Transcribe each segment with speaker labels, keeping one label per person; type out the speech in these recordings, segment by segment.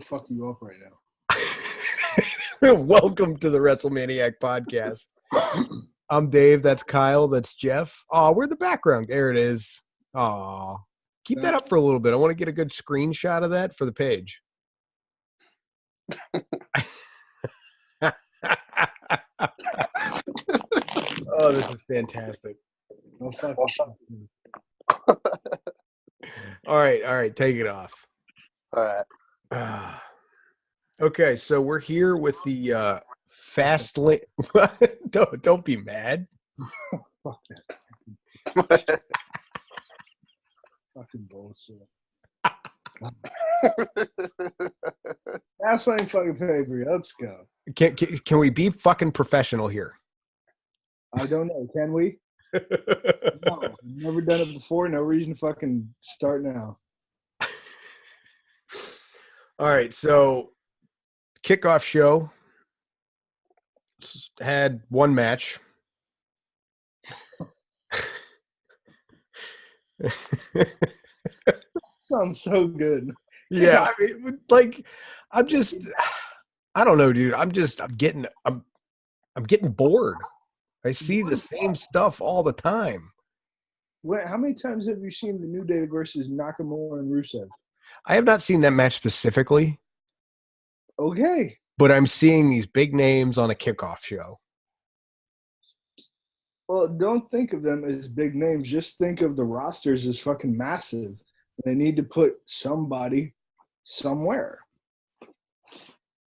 Speaker 1: fuck you up right now.
Speaker 2: Welcome to the WrestleManiac podcast. I'm Dave. That's Kyle. That's Jeff. Oh, we're in the background. There it is. Oh, keep that up for a little bit. I want to get a good screenshot of that for the page. Oh, this is fantastic.
Speaker 1: Oh, fuck.
Speaker 2: All right. Take it off.
Speaker 3: All right.
Speaker 2: Okay, so we're here with the Fastlane. Don't be mad.
Speaker 1: Fuck that. Fucking bullshit. Fastlane fucking pay-per-view. Let's go.
Speaker 2: Can we be fucking professional here?
Speaker 1: I don't know. Can we? No. I've never done it before. No reason to fucking start now.
Speaker 2: All right, so kickoff show had one match.
Speaker 1: Sounds so good.
Speaker 2: Yeah, I mean, like, I don't know, dude. I'm getting bored. I see the same stuff all the time.
Speaker 1: Wait, how many times have you seen the New Day versus Nakamura and Rusev?
Speaker 2: I have not seen that match specifically.
Speaker 1: Okay.
Speaker 2: But I'm seeing these big names on a kickoff show.
Speaker 1: Well, don't think of them as big names. Just think of the rosters as fucking massive. They need to put somebody somewhere.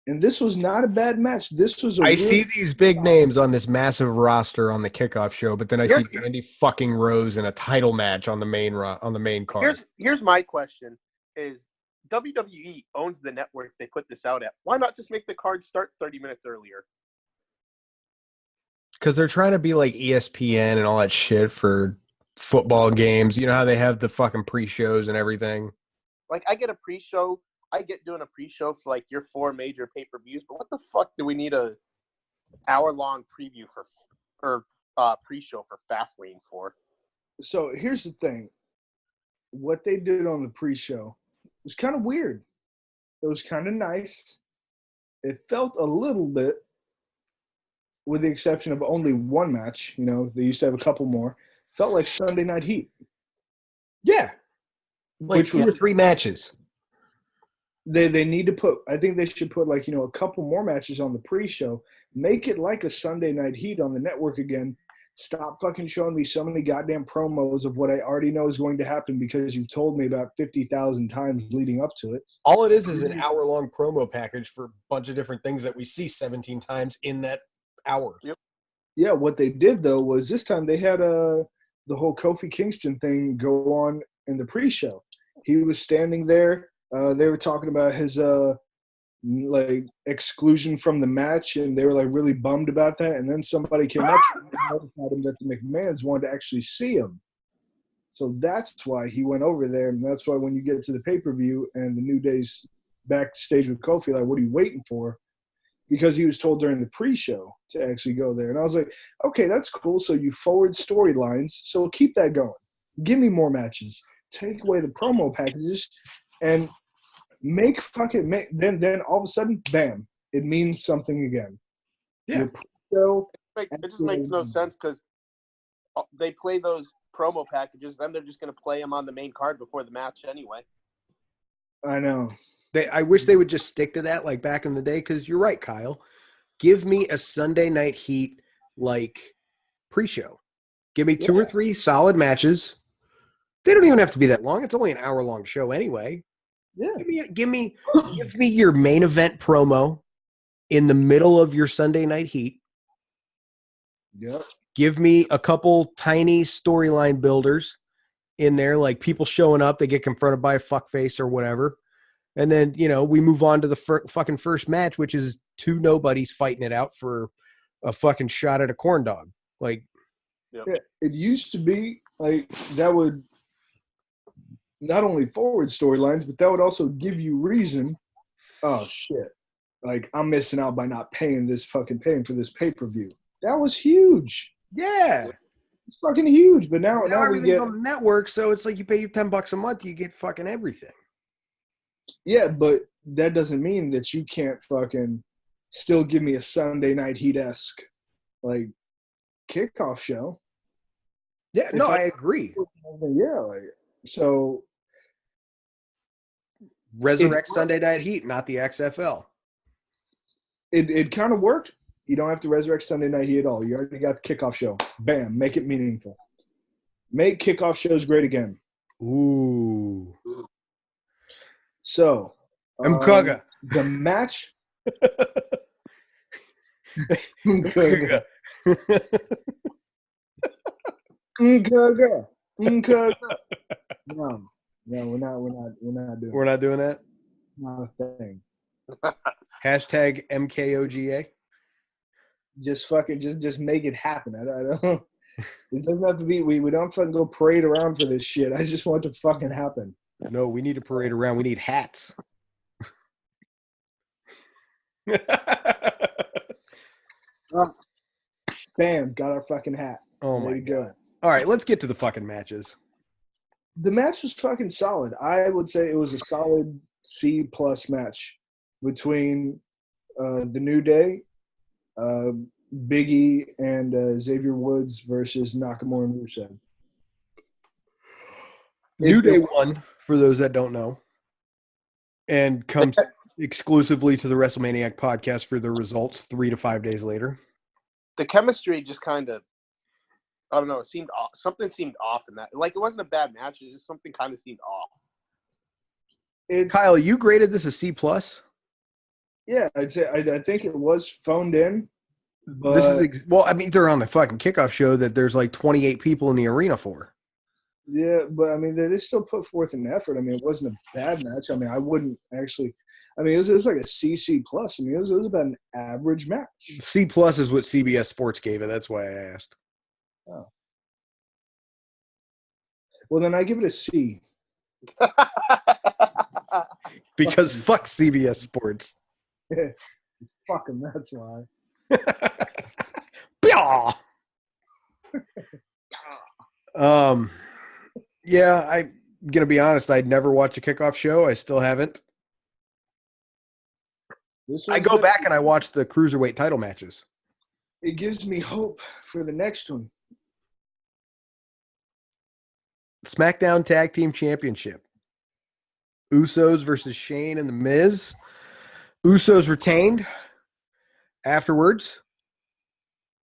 Speaker 1: And this was not a bad match. This was
Speaker 2: I see these big names on this massive roster on the kickoff show, but then I see Andy fucking Rose in a title match on the main card.
Speaker 3: Here's my question: is WWE owns the network they put this out at? Why not just make the card start 30 minutes earlier?
Speaker 2: Because they're trying to be like ESPN and all that shit for football games. You know how they have the fucking pre-shows and everything?
Speaker 3: Like, I get a pre-show. I get doing a pre-show for, like, your 4 major pay-per-views, but what the fuck do we need a hour-long preview or pre-show for Fastlane for?
Speaker 1: So here's the thing. What they did on the pre-show was kind of weird. It was kind of nice. It felt a little bit, with the exception of only one match, you know, they used to have a couple more, felt like Sunday Night Heat.
Speaker 2: Yeah. Like 2 or 3 matches.
Speaker 1: They need to put, I think they should put, like, you know, a couple more matches on the pre-show. Make it like a Sunday Night Heat on the network again. Stop fucking showing me so many goddamn promos of what I already know is going to happen because you've told me about 50,000 times leading up to it.
Speaker 2: All it is an hour-long promo package for a bunch of different things that we see 17 times in that hour.
Speaker 3: Yep.
Speaker 1: Yeah, what they did, though, was this time they had the whole Kofi Kingston thing go on in the pre-show. He was standing there. They were talking about his like exclusion from the match, and they were like really bummed about that. And then somebody came up and notified him that the McMahons wanted to actually see him. So that's why he went over there, and that's why when you get to the pay-per-view and the New Day's backstage with Kofi, like, what are you waiting for? Because he was told during the pre-show to actually go there. And I was like, okay, that's cool. So you forward storylines, so keep that going. Give me more matches. Take away the promo packages and then all of a sudden, bam, it means something again.
Speaker 2: Yeah.
Speaker 3: It just makes no sense because they play those promo packages, then they're just going to play them on the main card before the match anyway.
Speaker 1: I know.
Speaker 2: I wish they would just stick to that like back in the day, because you're right, Kyle. Give me a Sunday Night Heat like pre-show. Give me 2 or 3 solid matches. They don't even have to be that long. It's only an hour-long show anyway.
Speaker 1: Yeah.
Speaker 2: Give me your main event promo in the middle of your Sunday Night Heat.
Speaker 1: Yep.
Speaker 2: Give me a couple tiny storyline builders in there, like people showing up, they get confronted by a fuckface or whatever. And then, you know, we move on to the fucking first match, which is 2 nobodies fighting it out for a fucking shot at a corn dog. Like,
Speaker 1: yeah, it used to be like that would not only forward storylines, but that would also give you reason. Oh shit! Like, I'm missing out by not paying for this pay-per-view. That was huge.
Speaker 2: Yeah,
Speaker 1: it's fucking huge. But now
Speaker 2: everything's on the network, so it's like you pay your $10 a month, you get fucking everything.
Speaker 1: Yeah, but that doesn't mean that you can't fucking still give me a Sunday Night Heat-esque like kickoff show.
Speaker 2: Yeah, no, I agree.
Speaker 1: Yeah, like so.
Speaker 2: Resurrect Sunday Night Heat, not the XFL.
Speaker 1: It kind of worked. You don't have to resurrect Sunday Night Heat at all. You already got the kickoff show. Bam, make it meaningful. Make kickoff shows great again.
Speaker 2: Ooh.
Speaker 1: So,
Speaker 2: Mkaga.
Speaker 1: The match.
Speaker 2: Mkaga.
Speaker 1: Mkaga. No, we're not doing.
Speaker 2: We're not doing that.
Speaker 1: Not a thing.
Speaker 2: Hashtag MKOGA.
Speaker 1: Just fucking just make it happen. I don't. It doesn't have to be. We don't fucking go parade around for this shit. I just want it to fucking happen.
Speaker 2: No, we need to parade around. We need hats.
Speaker 1: Bam, got our fucking hat.
Speaker 2: Oh my god. All right, let's get to the fucking matches.
Speaker 1: The match was fucking solid. I would say it was a solid C+ match between the New Day, Big E, and Xavier Woods versus Nakamura and Rusev.
Speaker 2: New Day won, for those that don't know, and comes exclusively to the WrestleManiac podcast for the results 3 to 5 days later.
Speaker 3: The chemistry just kind of, I don't know, it seemed off. Something seemed off in that. Like, it wasn't a bad match. It just something kind of seemed off.
Speaker 2: Kyle, you graded this a C+?
Speaker 1: Yeah, I'd say I think it was phoned in. But
Speaker 2: this is well, I mean, they're on the fucking kickoff show that there's like 28 people in the arena for.
Speaker 1: Yeah, but I mean, they still put forth an effort. I mean, it wasn't a bad match. I mean, I wouldn't actually. I mean, it was like a CC+. I mean, it was about an average match.
Speaker 2: C+ is what CBS Sports gave it. That's why I asked.
Speaker 1: Oh. Well, then I give it a C.
Speaker 2: Because fuck CBS Sports.
Speaker 1: Yeah, fuck them, that's why.
Speaker 2: Yeah, I'm gonna be honest. I'd never watched a kickoff show. I still haven't. I go back and I watch the cruiserweight title matches.
Speaker 1: It gives me hope for the next one.
Speaker 2: SmackDown Tag Team Championship. Usos versus Shane and The Miz. Usos retained. Afterwards,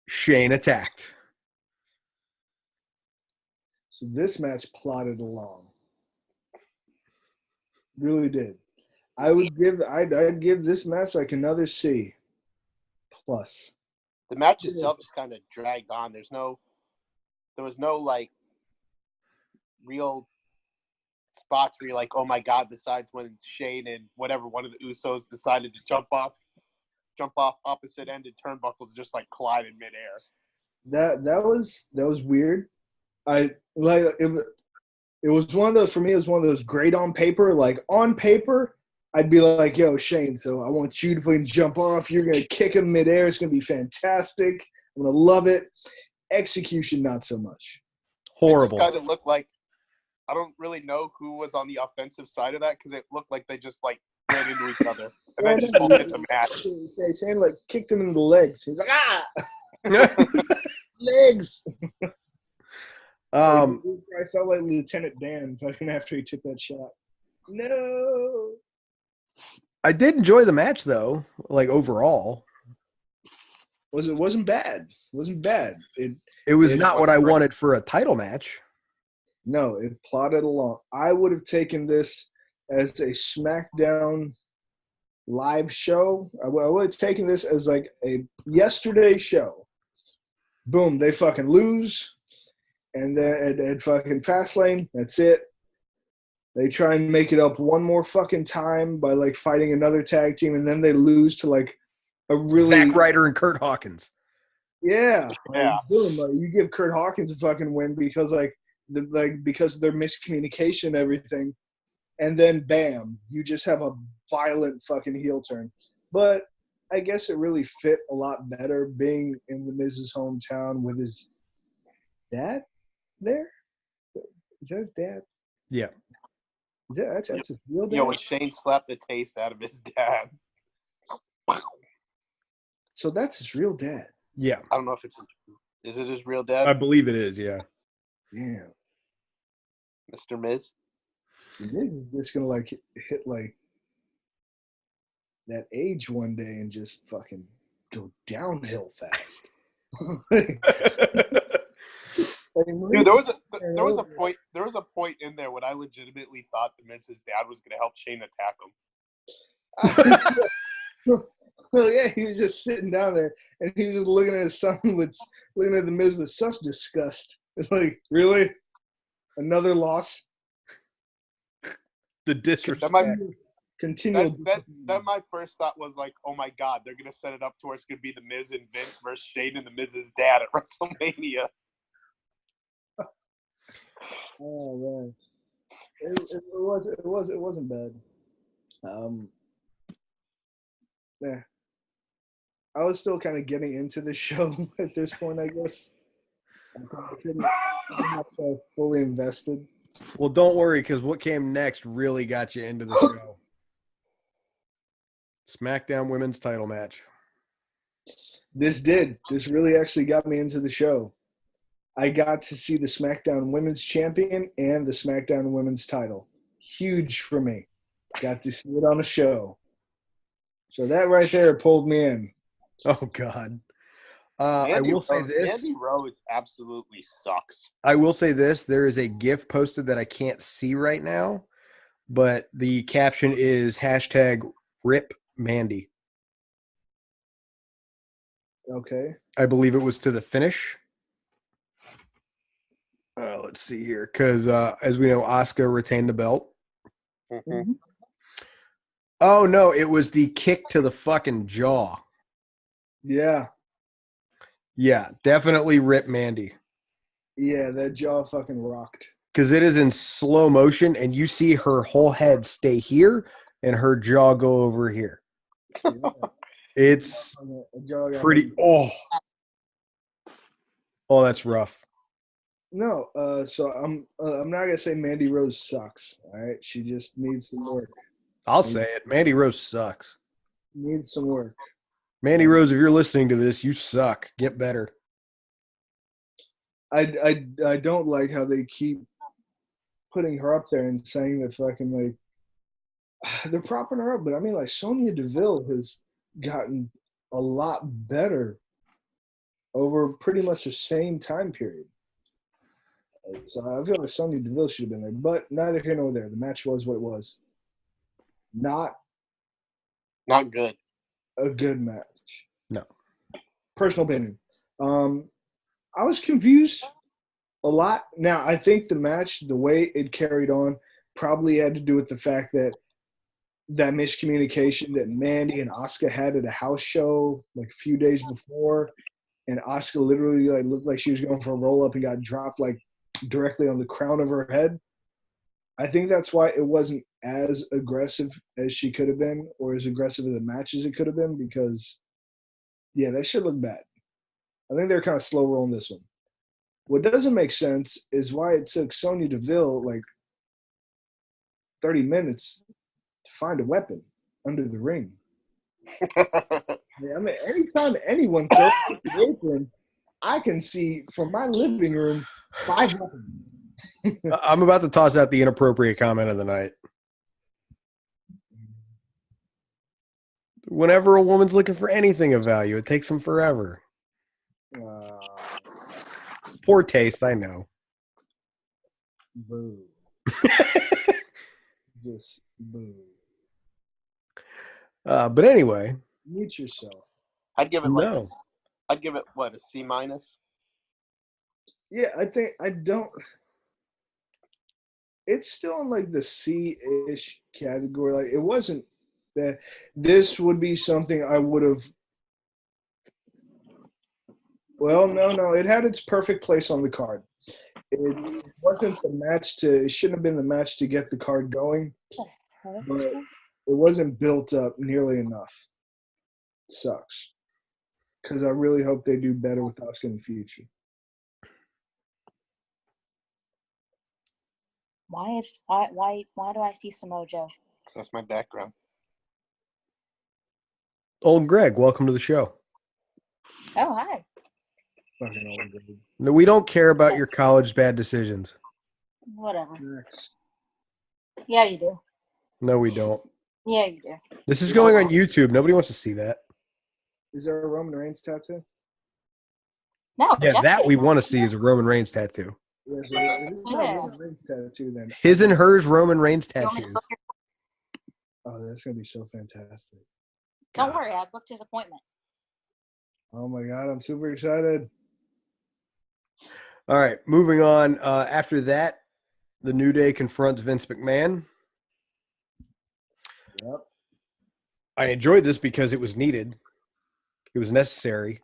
Speaker 2: Shane attacked.
Speaker 1: So this match plodded along. Really did. I'd give this match like another C+.
Speaker 3: The match itself just kind of dragged on. There was no like real spots where you're like, oh my god, besides when Shane and whatever one of the Usos decided to jump off opposite ended turnbuckles, just like collide in midair.
Speaker 1: That was weird. I like it. It was one of those, for me, it was one of those great on paper. Like on paper, I'd be like, yo, Shane, so I want you to fucking jump off. You're gonna kick him midair. It's gonna be fantastic. I'm gonna love it. Execution, not so much.
Speaker 2: Horrible.
Speaker 3: It kind of looked like, I don't really know who was on the offensive side of that, because it looked like they just like ran into each other and then just both hit the match.
Speaker 1: Shane like kicked him in the legs. He's like, legs. I felt like Lieutenant Dan fucking after he took that shot. No.
Speaker 2: I did enjoy the match though, like overall.
Speaker 1: It wasn't bad. It wasn't bad.
Speaker 2: It was not what I wanted for a title match.
Speaker 1: No, it plodded along. I would have taken this as a SmackDown live show. I would have taken this as like a yesterday show. Boom, they fucking lose. And then at fucking Fastlane, that's it. They try and make it up one more fucking time by like fighting another tag team, and then they lose to like a really
Speaker 2: Zack Ryder and Kurt Hawkins.
Speaker 1: Yeah.
Speaker 3: Yeah.
Speaker 1: Like, boom, like, you give Kurt Hawkins a fucking win because because of their miscommunication and everything. And then bam, you just have a violent fucking heel turn. But I guess it really fit a lot better being in the Miz's hometown with his dad there. Is that his dad?
Speaker 2: Yeah.
Speaker 1: Yeah, that's a real dad.
Speaker 3: Yo, when Shane slapped the taste out of his dad.
Speaker 1: So that's his real dad.
Speaker 2: Yeah,
Speaker 3: I don't know if is it his real dad?
Speaker 2: I believe it is. Yeah.
Speaker 1: Damn.
Speaker 3: Mr. Miz?
Speaker 1: Miz is just gonna like hit like that age one day and just fucking go downhill fast. Like,
Speaker 3: Dude, there was a point in there when I legitimately thought the Miz's dad was gonna help Shane attack him.
Speaker 1: Well, yeah, he was just sitting down there and he was just looking at his son looking at the Miz with such disgust. It's like, really? Another loss?
Speaker 2: The disrespect.
Speaker 1: Continual.
Speaker 3: Then my first thought was like, oh my god, they're gonna set it up to where it's gonna be the Miz and Vince versus Shane and the Miz's dad at WrestleMania.
Speaker 1: Oh man, it wasn't bad. Yeah, I was still kind of getting into the show at this point, I guess. I couldn't fully invested.
Speaker 2: Well, don't worry, because what came next really got you into the show. SmackDown Women's Title match.
Speaker 1: This really actually got me into the show. I got to see the SmackDown Women's Champion and the SmackDown Women's Title. Huge for me. Got to see it on a show. So that right there pulled me in.
Speaker 2: Oh, God. I will say this.
Speaker 3: Mandy Rose absolutely sucks.
Speaker 2: I will say this. There is a GIF posted that I can't see right now, but the caption is #RIP Mandy.
Speaker 1: Okay.
Speaker 2: I believe it was to the finish. Let's see here. Because as we know, Asuka retained the belt.
Speaker 3: Mm-hmm.
Speaker 2: Oh, no. It was the kick to the fucking jaw.
Speaker 1: Yeah.
Speaker 2: Yeah, definitely RIP Mandy.
Speaker 1: Yeah, that jaw fucking rocked.
Speaker 2: Because it is in slow motion, and you see her whole head stay here and her jaw go over here.
Speaker 1: Yeah.
Speaker 2: It's pretty. Oh, that's rough.
Speaker 1: No, so I'm not gonna say Mandy Rose sucks. All right, she just needs some work.
Speaker 2: I'll say it. Mandy Rose sucks.
Speaker 1: Needs some work.
Speaker 2: Mandy Rose, if you're listening to this, you suck. Get better.
Speaker 1: I don't like how they keep putting her up there and saying that fucking like they're propping her up, but I mean like Sonya Deville has gotten a lot better over pretty much the same time period. So I feel like Sonya Deville should have been there, but neither here nor there. The match was what it was. Not
Speaker 3: good.
Speaker 1: A good match.
Speaker 2: No.
Speaker 1: Personal opinion. I was confused a lot. Now, I think the match, the way it carried on, probably had to do with the fact that miscommunication that Mandy and Asuka had at a house show like a few days before, and Asuka literally like looked like she was going for a roll up and got dropped like directly on the crown of her head. I think that's why it wasn't as aggressive as she could have been, or as aggressive as the match as it could have been, because, yeah, that should look bad. I think they're kind of slow rolling this one. What doesn't make sense is why it took Sonya Deville like 30 minutes to find a weapon under the ring. Yeah, I mean, anytime anyone throws the apron, I can see from my living room 5 weapons.
Speaker 2: I'm about to toss out the inappropriate comment of the night. Whenever a woman's looking for anything of value, it takes them forever. Poor taste, I know.
Speaker 1: Boo. Just boo.
Speaker 2: But anyway.
Speaker 1: Mute yourself.
Speaker 3: I'd give it what, a C-?
Speaker 1: Yeah, it's still in like the C-ish category. Like, it wasn't that this would be something I would have. Well, no, it had its perfect place on the card. It wasn't the match it shouldn't have been the match to get the card going, but it wasn't built up nearly enough. It sucks. Because I really hope they do better with Asuka in the future.
Speaker 4: Why do I see Samoa Joe?
Speaker 3: Because that's my background.
Speaker 2: Old Greg, welcome to the show.
Speaker 4: Oh, hi.
Speaker 1: Fucking old Greg.
Speaker 2: No, we don't care about your college bad decisions.
Speaker 4: Whatever.
Speaker 1: Next.
Speaker 4: Yeah, you do.
Speaker 2: No, we don't.
Speaker 4: Yeah, you do.
Speaker 2: This is going on YouTube. Nobody wants to see that.
Speaker 1: Is there a Roman Reigns tattoo?
Speaker 4: No.
Speaker 2: Yeah, that
Speaker 4: definitely
Speaker 2: we
Speaker 4: not.
Speaker 2: want to see is a Roman Reigns tattoo.
Speaker 1: Yeah, so if it's not
Speaker 4: Yeah.
Speaker 1: Roman Reigns tattoo, then
Speaker 2: His and hers Roman Reigns
Speaker 4: You want me to
Speaker 2: tattoos.
Speaker 4: book your-
Speaker 1: oh, that's gonna be so fantastic.
Speaker 4: Don't worry, I booked his appointment.
Speaker 1: Oh my god, I'm super excited.
Speaker 2: All right, moving on. After that, the New Day confronts Vince McMahon.
Speaker 1: Yep.
Speaker 2: I enjoyed this because it was needed. It was necessary.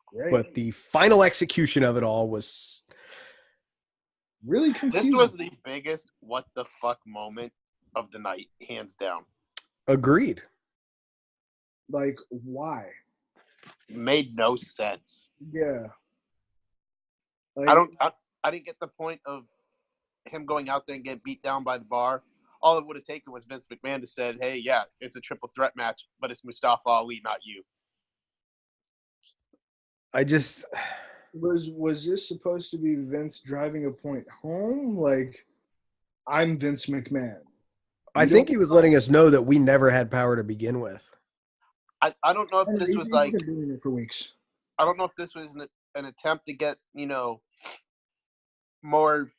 Speaker 1: Great.
Speaker 2: But the final execution of it all was
Speaker 1: really
Speaker 3: This
Speaker 1: confusing.
Speaker 3: was the biggest what the fuck moment of the night, hands down.
Speaker 2: agreed.
Speaker 1: Like, why?
Speaker 3: Made no sense.
Speaker 1: Yeah. Like,
Speaker 3: I didn't get the point of him going out there and getting beat down by the bar. All it would have taken was Vince McMahon to said, "Hey, yeah, it's a triple threat match, but it's Mustafa Ali, not you."
Speaker 2: I just
Speaker 1: was this supposed to be Vince driving a point home? Like, I'm Vince McMahon.
Speaker 2: I think he was letting us know that we never had power to begin with.
Speaker 3: I don't know if this
Speaker 1: He's
Speaker 3: was like
Speaker 1: been doing it for weeks.
Speaker 3: I don't know if this was an attempt to get more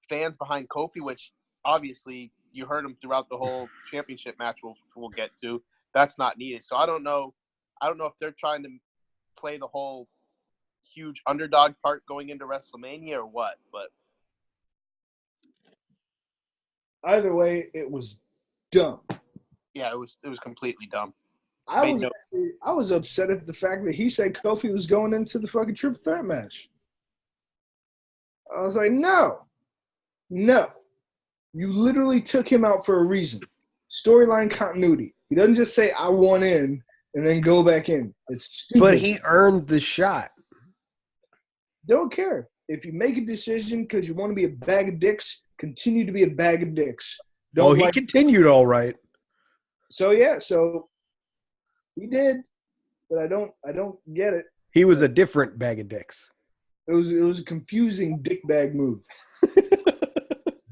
Speaker 3: fans behind Kofi, which obviously you heard him throughout the whole championship match. We'll get to. That's not needed. So I don't know if they're trying to play the whole huge underdog part going into WrestleMania or what. But
Speaker 1: Either way, it was dumb.
Speaker 3: yeah, it was completely dumb.
Speaker 1: I was upset at the fact that he said Kofi was going into the fucking triple threat match. I was like, no. You literally took him out for a reason. Storyline continuity. He doesn't just say, I want in, and then go back in. It's stupid.
Speaker 2: But he earned the shot.
Speaker 1: Don't care. If you make a decision because you want to be a bag of dicks, continue to be a bag of dicks.
Speaker 2: He continued all right.
Speaker 1: So he did, but I don't get it.
Speaker 2: He was a different bag of dicks.
Speaker 1: It was a confusing dick bag move.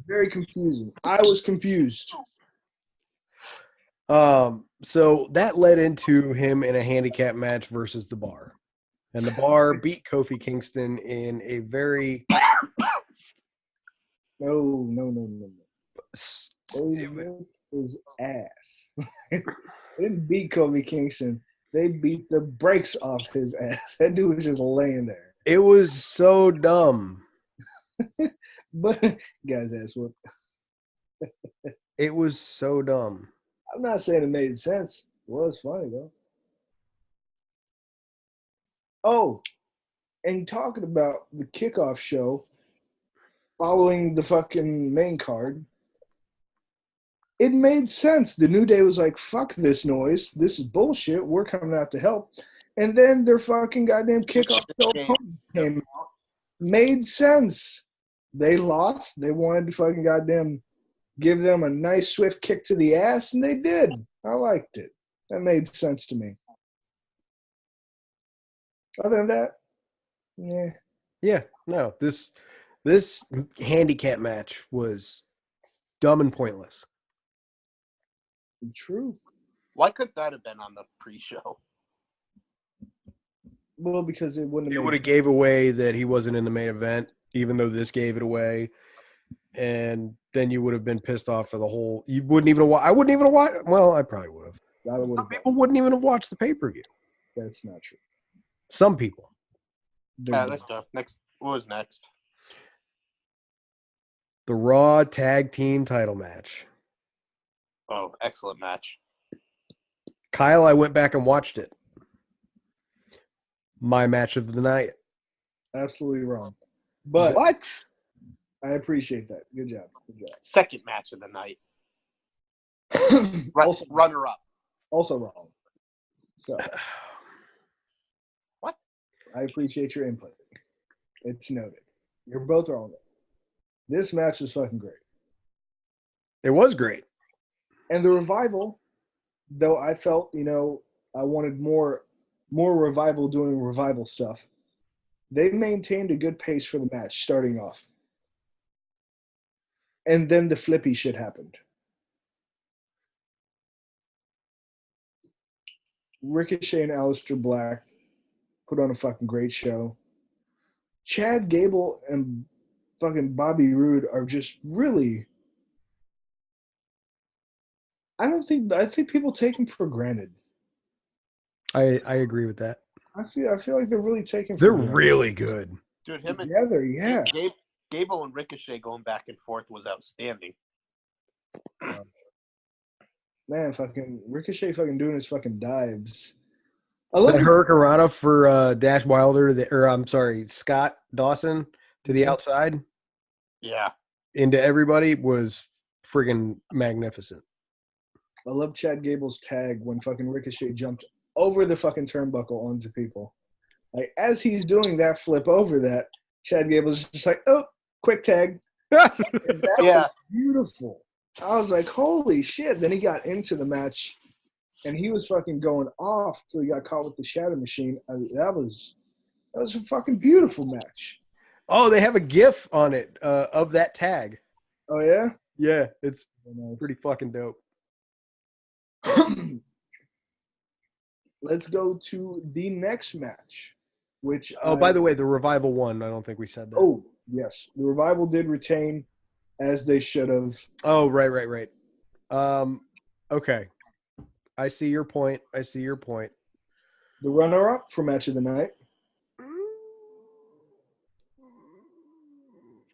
Speaker 1: Very confusing. I was confused.
Speaker 2: So that led into him in a handicap match versus the Bar. And the Bar beat Kofi Kingston in a very
Speaker 1: No. They whipped his ass. They didn't beat Kofi Kingston. They beat the brakes off his ass. That dude was just laying there.
Speaker 2: It was so dumb.
Speaker 1: But guy's ass whooped.
Speaker 2: It was so dumb.
Speaker 1: I'm not saying it made sense. It was funny though. Oh, and talking about the kickoff show following the fucking main card, it made sense. The New Day was like, fuck this noise. This is bullshit. We're coming out to help. And then their fucking goddamn kickoff show opponents came out. Made sense. They lost. They wanted to fucking goddamn give them a nice swift kick to the ass, and they did. I liked it. That made sense to me. Other than that, yeah.
Speaker 2: Yeah, no. This handicap match was dumb and pointless.
Speaker 1: True.
Speaker 3: Why couldn't that have been on the pre-show?
Speaker 1: Well, because it wouldn't
Speaker 2: It
Speaker 1: have
Speaker 2: would
Speaker 1: made
Speaker 2: have gave away that he wasn't in the main event, even though this gave it away. And then you would have been pissed off for the whole. You wouldn't even watch. I wouldn't even watch. Well, I probably would have. Some people wouldn't even have watched the pay-per-view.
Speaker 1: That's not true.
Speaker 2: Some people.
Speaker 3: Let's go. Next. What was next?
Speaker 2: The Raw Tag Team Title match.
Speaker 3: Oh, excellent match.
Speaker 2: Kyle, I went back and watched it. My match of the night.
Speaker 1: Absolutely wrong. But
Speaker 2: What?
Speaker 1: I appreciate that. Good job.
Speaker 3: Second match of the night.
Speaker 1: Also,
Speaker 3: Runner-up.
Speaker 1: also wrong. So
Speaker 3: What?
Speaker 1: I appreciate your input. It's noted. You're both wrong. This match was fucking great.
Speaker 2: It was great.
Speaker 1: And the Revival, though I felt, I wanted more Revival doing Revival stuff. They maintained a good pace for the match starting off. And then the flippy shit happened. Ricochet and Aleister Black put on a fucking great show. Chad Gable and fucking Bobby Roode are just really... I think people take them for granted.
Speaker 2: I agree with that.
Speaker 1: I feel like they're really taking.
Speaker 2: They're really good.
Speaker 3: Dude, him and
Speaker 1: Together, yeah.
Speaker 3: Gable and Ricochet going back and forth was outstanding.
Speaker 1: Man, fucking Ricochet fucking doing his fucking dives. I
Speaker 2: That
Speaker 1: love it.
Speaker 2: Hurricanrana for Dash Wilder, Scott Dawson to the outside
Speaker 3: Yeah.
Speaker 2: into everybody was friggin' magnificent.
Speaker 1: I love Chad Gable's tag when fucking Ricochet jumped over the fucking turnbuckle onto people. Like, as he's doing that flip over that, Chad Gable's just like, oh, quick tag. And that was beautiful. I was like, holy shit. Then he got into the match, and he was fucking going off till he got caught with the Shadow Machine. That was a fucking beautiful match.
Speaker 2: Oh, they have a GIF on it of that tag.
Speaker 1: Oh, yeah?
Speaker 2: Yeah, it's
Speaker 1: Nice.
Speaker 2: pretty fucking dope.
Speaker 1: Let's go to the next match, which
Speaker 2: by the way, the Revival won. I don't think we said that.
Speaker 1: Oh, yes. The Revival did retain, as they should have.
Speaker 2: Oh, right. Okay. I see your point.
Speaker 1: The runner-up for Match of the Night.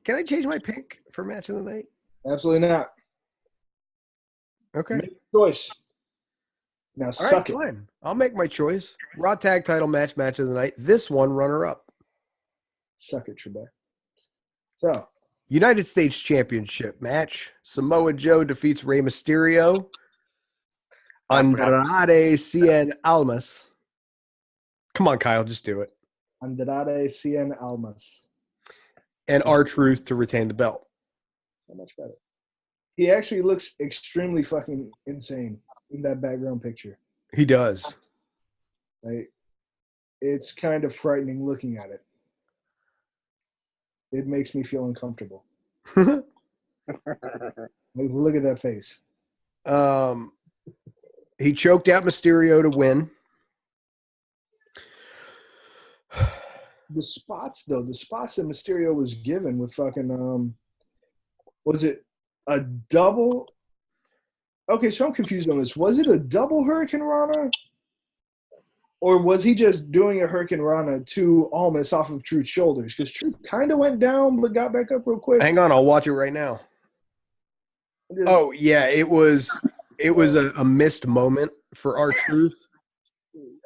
Speaker 2: Can I change my pick for Match of the Night?
Speaker 1: Absolutely not.
Speaker 2: Okay.
Speaker 1: Make a choice. Now
Speaker 2: All
Speaker 1: suck
Speaker 2: right,
Speaker 1: it.
Speaker 2: fine. I'll make my choice. Raw Tag Title Match of the Night. This one, runner-up.
Speaker 1: Suck it, Trebek. So,
Speaker 2: United States Championship match. Samoa Joe defeats Rey Mysterio. Andrade Cien Almas. Come on, Kyle, just do it.
Speaker 1: Andrade Cien Almas.
Speaker 2: And R-Truth to retain the belt.
Speaker 1: Not much better. He actually looks extremely fucking insane in that background picture.
Speaker 2: He does.
Speaker 1: Like, it's kind of frightening looking at it. It makes me feel uncomfortable. Like, look at that face.
Speaker 2: He choked out Mysterio to win.
Speaker 1: The spots that Mysterio was given with fucking was it a double? Okay, so I'm confused on this. Was it a double Hurricane Rana? Or was he just doing a Hurricane Rana to Almas off of Truth's shoulders? Because Truth kind of went down but got back up real quick.
Speaker 2: Hang on, I'll watch it right now. Oh, yeah, it was a missed moment for R-Truth.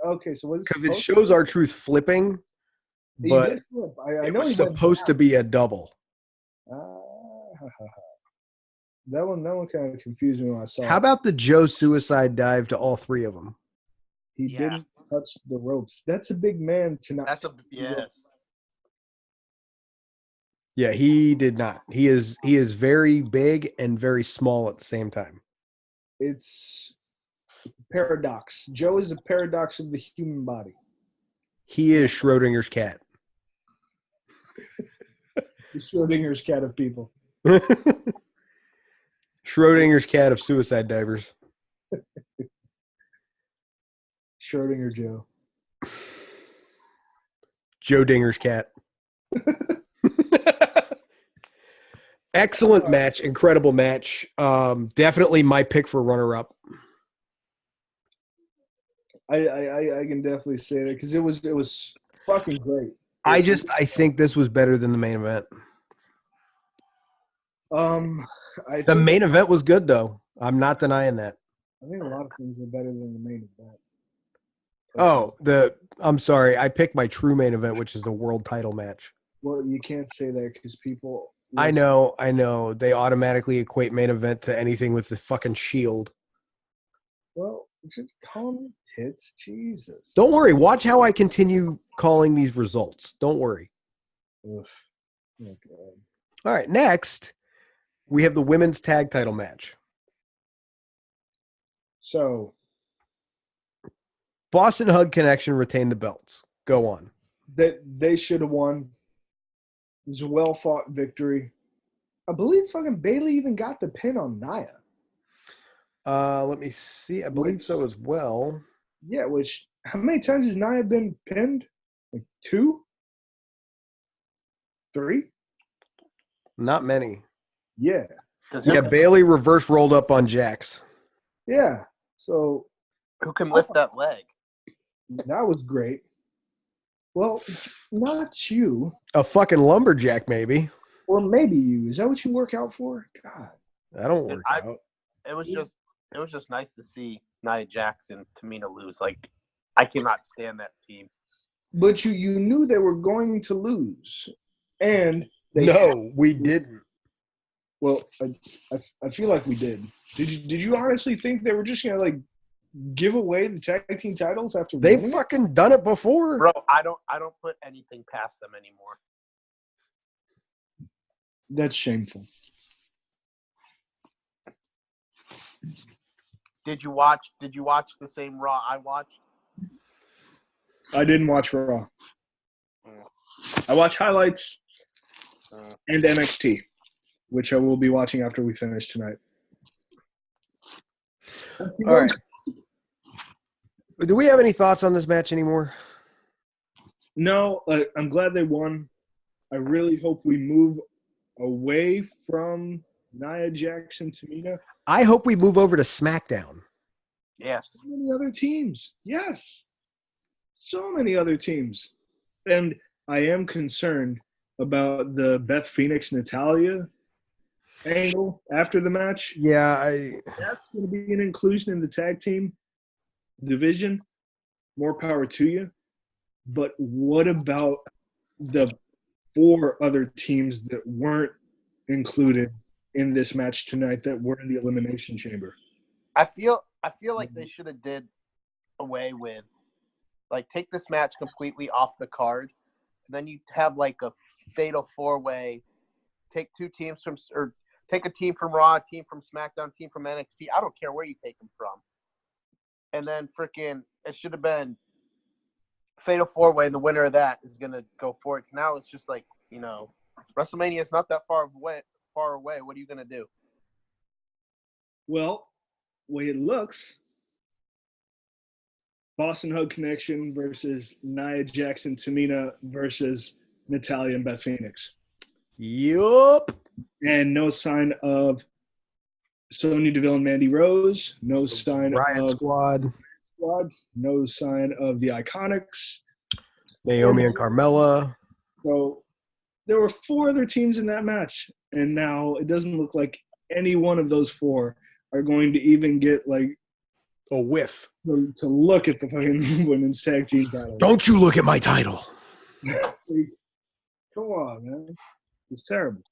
Speaker 1: Okay, so what is
Speaker 2: because it shows R-Truth flipping, but
Speaker 1: I
Speaker 2: it
Speaker 1: know
Speaker 2: was
Speaker 1: he went
Speaker 2: supposed to be a double.
Speaker 1: That one kind of confused me when I saw
Speaker 2: How
Speaker 1: it.
Speaker 2: about the Joe suicide dive to all three of them?
Speaker 1: He didn't touch the ropes. That's a big man to not.
Speaker 3: That's a yes.
Speaker 2: Yeah, he did not. He is very big and very small at the same time.
Speaker 1: It's a paradox. Joe is a paradox of the human body.
Speaker 2: He is Schrodinger's cat.
Speaker 1: The Schrodinger's cat of people.
Speaker 2: Schrodinger's cat of suicide divers.
Speaker 1: Schrodinger Joe.
Speaker 2: Joe Dinger's cat. Excellent match. Incredible match. Definitely my pick for runner-up.
Speaker 1: I can definitely say that because it was fucking great.
Speaker 2: I think this was better than the main event. The main event was good though. I'm not denying that.
Speaker 1: I think a lot of things were better than the main event.
Speaker 2: Oh, I'm sorry. I picked my true main event, which is the world title match.
Speaker 1: Well, you can't say that because people.
Speaker 2: I know. They automatically equate main event to anything with the fucking Shield.
Speaker 1: Well, just call me tits, Jesus.
Speaker 2: Don't worry. Watch how I continue calling these results. Don't worry.
Speaker 1: Ugh. Oh, God.
Speaker 2: All right, next, We have the women's tag title match.
Speaker 1: So
Speaker 2: Boston Hug Connection retained the belts. Go on.
Speaker 1: they should have won. It was a well-fought victory. I believe fucking Bailey even got the pin on Nia.
Speaker 2: Let me see. I believe so as well.
Speaker 1: Yeah, which how many times has Nia been pinned? Like 2? 3?
Speaker 2: Not many.
Speaker 1: Yeah.
Speaker 2: Yeah, Bailey reverse rolled up on Jax.
Speaker 1: Yeah. So
Speaker 3: Who can lift that leg?
Speaker 1: that was great. Well, not you.
Speaker 2: A fucking lumberjack, maybe.
Speaker 1: Or maybe you. Is that what you work out for? God.
Speaker 2: I don't work out.
Speaker 3: It was just nice to see Nia Jax and Tamina lose. Like, I cannot stand that team.
Speaker 1: But you knew they were going to lose. And
Speaker 2: We didn't.
Speaker 1: Well, I feel like we did. Did you honestly think they were just gonna like give away the tag team titles after
Speaker 2: They've
Speaker 1: winning
Speaker 2: fucking done it before.
Speaker 3: Bro, I don't put anything past them anymore.
Speaker 1: That's shameful.
Speaker 3: Did you watch the same Raw I watched?
Speaker 1: I didn't watch Raw. I watch highlights and NXT, which I will be watching after we finish tonight.
Speaker 2: All right. Do we have any thoughts on this match anymore?
Speaker 1: No, I'm glad they won. I really hope we move away from Nia Jax and Tamina.
Speaker 2: I hope we move over to SmackDown.
Speaker 3: Yes.
Speaker 1: So many other teams. Yes. So many other teams. And I am concerned about the Beth Phoenix Natalia angle after the match.
Speaker 2: Yeah,
Speaker 1: That's going to be an inclusion in the tag team division. More power to you. But what about the 4 other teams that weren't included in this match tonight that were in the Elimination Chamber?
Speaker 3: I feel like they should have did away with, like, take this match completely off the card, and then you have like a fatal 4-way. Take 2 teams from, or take a team from Raw, a team from SmackDown, team from NXT. I don't care where you take them from. And then freaking, it should have been fatal 4-way, and the winner of that is gonna go for it. Now it's just like, WrestleMania is not that far away. What are you gonna do?
Speaker 1: Well, way it looks, Boston Hug Connection versus Nia Jax and Tamina versus Natalia and Beth Phoenix.
Speaker 2: Yup.
Speaker 1: And no sign of Sonya Deville and Mandy Rose. No sign
Speaker 2: Riot
Speaker 1: of
Speaker 2: Squad.
Speaker 1: No sign of the Iconics.
Speaker 2: Naomi and Carmella.
Speaker 1: So there were 4 other teams in that match. And now it doesn't look like any one of those 4 are going to even get like
Speaker 2: A whiff.
Speaker 1: to look at the fucking women's tag team title.
Speaker 2: Don't you look at my title.
Speaker 1: Come on, man. It's terrible.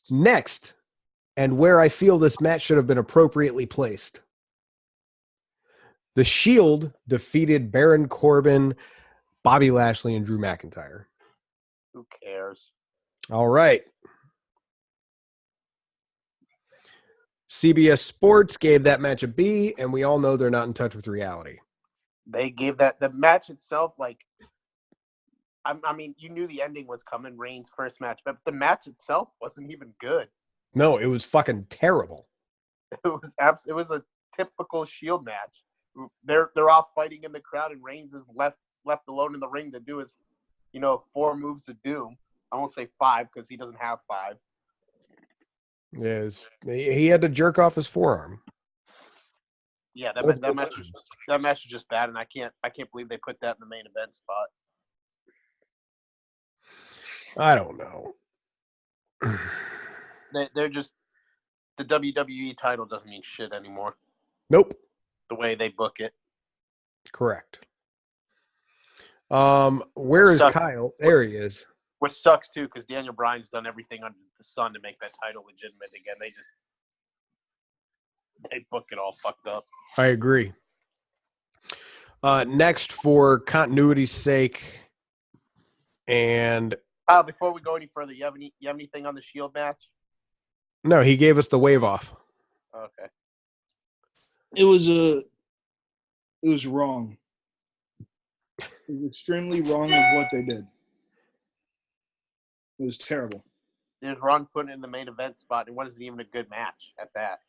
Speaker 2: Next, and where I feel this match should have been appropriately placed. The Shield defeated Baron Corbin, Bobby Lashley, and Drew McIntyre.
Speaker 3: Who cares?
Speaker 2: All right. CBS Sports gave that match a B, and we all know they're not in touch with reality.
Speaker 3: They gave that the match itself, like, I mean, you knew the ending was coming, Reigns' first match, but the match itself wasn't even good.
Speaker 2: No, it was fucking terrible.
Speaker 3: It was a typical Shield match. They're off fighting in the crowd, and Reigns is left alone in the ring to do his, 4 moves of doom. I won't say 5 because he doesn't have 5.
Speaker 2: Yes, he had to jerk off his forearm.
Speaker 3: Yeah, that match is just bad, and I can't believe they put that in the main event spot.
Speaker 2: I don't know.
Speaker 3: They're just, the WWE title doesn't mean shit anymore.
Speaker 2: Nope.
Speaker 3: The way they book it.
Speaker 2: Correct. Where is Kyle? There he is.
Speaker 3: Which sucks too, because Daniel Bryan's done everything under the sun to make that title legitimate again. They book it all fucked up.
Speaker 2: I agree. Next, for continuity's sake, and
Speaker 3: Before we go any further, you have anything on the Shield match?
Speaker 2: No, he gave us the wave off.
Speaker 3: Okay.
Speaker 1: It was wrong. It was extremely wrong of what they did. It was terrible.
Speaker 3: It was wrong putting it in the main event spot. It wasn't even a good match at that.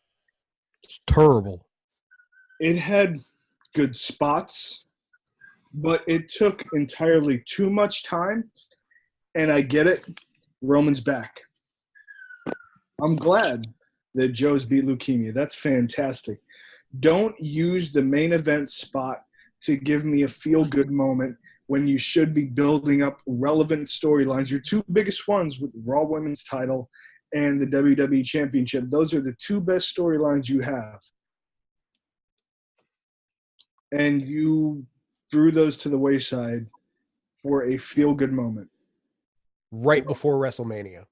Speaker 2: It's terrible.
Speaker 1: It had good spots, but it took entirely too much time. And I get it. Roman's back. I'm glad that Joe's beat leukemia. That's fantastic. Don't use the main event spot to give me a feel-good moment when you should be building up relevant storylines. Your two biggest ones with Raw Women's title and the WWE Championship. Those are the two best storylines you have. And you threw those to the wayside for a feel-good moment.
Speaker 2: Right before WrestleMania.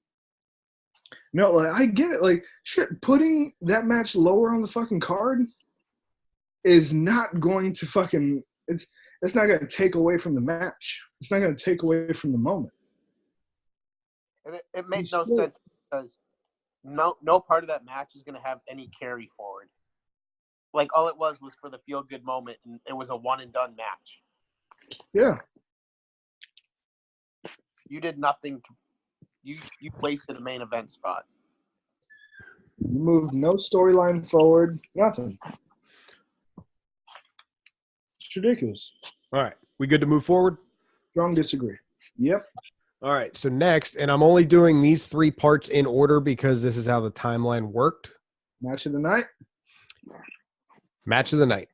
Speaker 1: No, like, I get it. Like, shit, putting that match lower on the fucking card is not going to fucking – it's not going to take away from the match. It's not going to take away from the moment.
Speaker 3: And it made no sense because no part of that match is going to have any carry forward. Like, all it was for the feel-good moment, and it was a one-and-done match.
Speaker 1: Yeah.
Speaker 3: You did nothing. You wasted a main event spot.
Speaker 1: You moved no storyline forward, nothing. It's ridiculous.
Speaker 2: All right. We good to move forward?
Speaker 1: Strong disagree. Yep.
Speaker 2: All right. So next, and I'm only doing these three parts in order because this is how the timeline worked.
Speaker 1: Match of the night.
Speaker 2: Match of the night.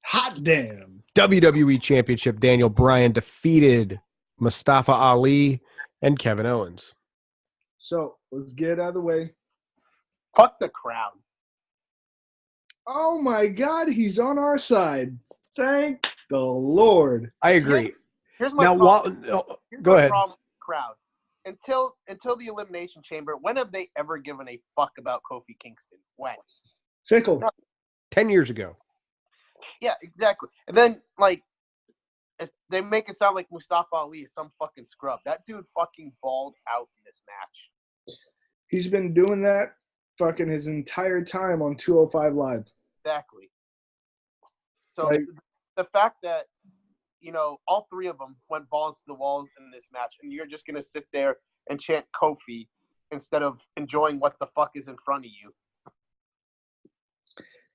Speaker 1: Hot damn.
Speaker 2: WWE Championship. Daniel Bryan defeated Mustafa Ali and Kevin Owens.
Speaker 1: So let's get it out of the way.
Speaker 3: Fuck the crowd.
Speaker 1: Oh my God, he's on our side. Thank the Lord.
Speaker 2: I agree.
Speaker 3: Here's my
Speaker 2: Now,
Speaker 3: problem.
Speaker 2: go ahead.
Speaker 3: Problem with the crowd. Until the Elimination Chamber, when have they ever given a fuck about Kofi Kingston? When?
Speaker 1: Fickle.
Speaker 2: 10 years ago.
Speaker 3: Yeah, exactly. And then, like, they make it sound like Mustafa Ali is some fucking scrub. That dude fucking balled out in this match.
Speaker 1: He's been doing that fucking his entire time on 205 Live.
Speaker 3: Exactly. So
Speaker 1: Like,
Speaker 3: the fact that, all three of them went balls to the walls in this match, and you're just going to sit there and chant Kofi instead of enjoying what the fuck is in front of you.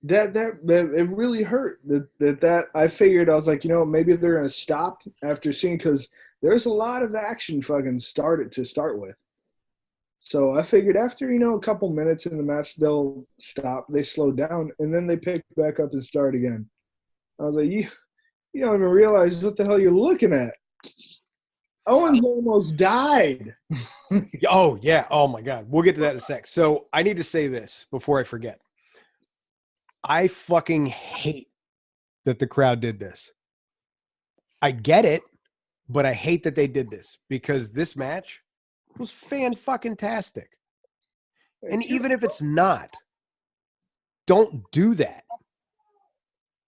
Speaker 1: that it really hurt that I figured. I was like, maybe they're gonna stop after seeing, because there's a lot of action fucking started to start with. So I figured after a couple minutes in the match they'll stop, they slow down, and then they pick back up and start again. I was like, you don't even realize what the hell you're looking at. Owens almost died.
Speaker 2: Oh, yeah. Oh, my God. We'll get to that in a sec. So I need to say this before I forget. I fucking hate that the crowd did this. I get it, but I hate that they did this because this match was fan-fucking-tastic. And even if it's not, don't do that.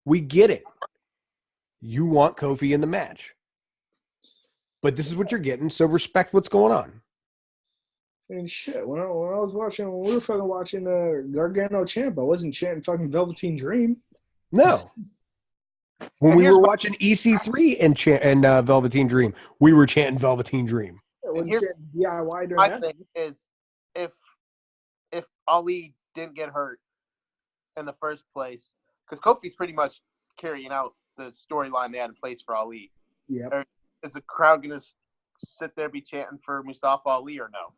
Speaker 2: We get it. You want Kofi in the match. But this is what you're getting, so respect what's going on.
Speaker 1: And shit, when we were fucking watching Gargano Champ, I wasn't chanting fucking Velveteen Dream.
Speaker 2: No. When we were watching EC3 and Velveteen Dream, we were chanting Velveteen Dream.
Speaker 1: And here's DIY during
Speaker 3: my
Speaker 1: that.
Speaker 3: thing is, if Ali didn't get hurt in the first place, because Kofi's pretty much carrying out the storyline they had in place for Ali.
Speaker 1: Yeah.
Speaker 3: Is the crowd going to sit there be chanting for Mustafa Ali or no?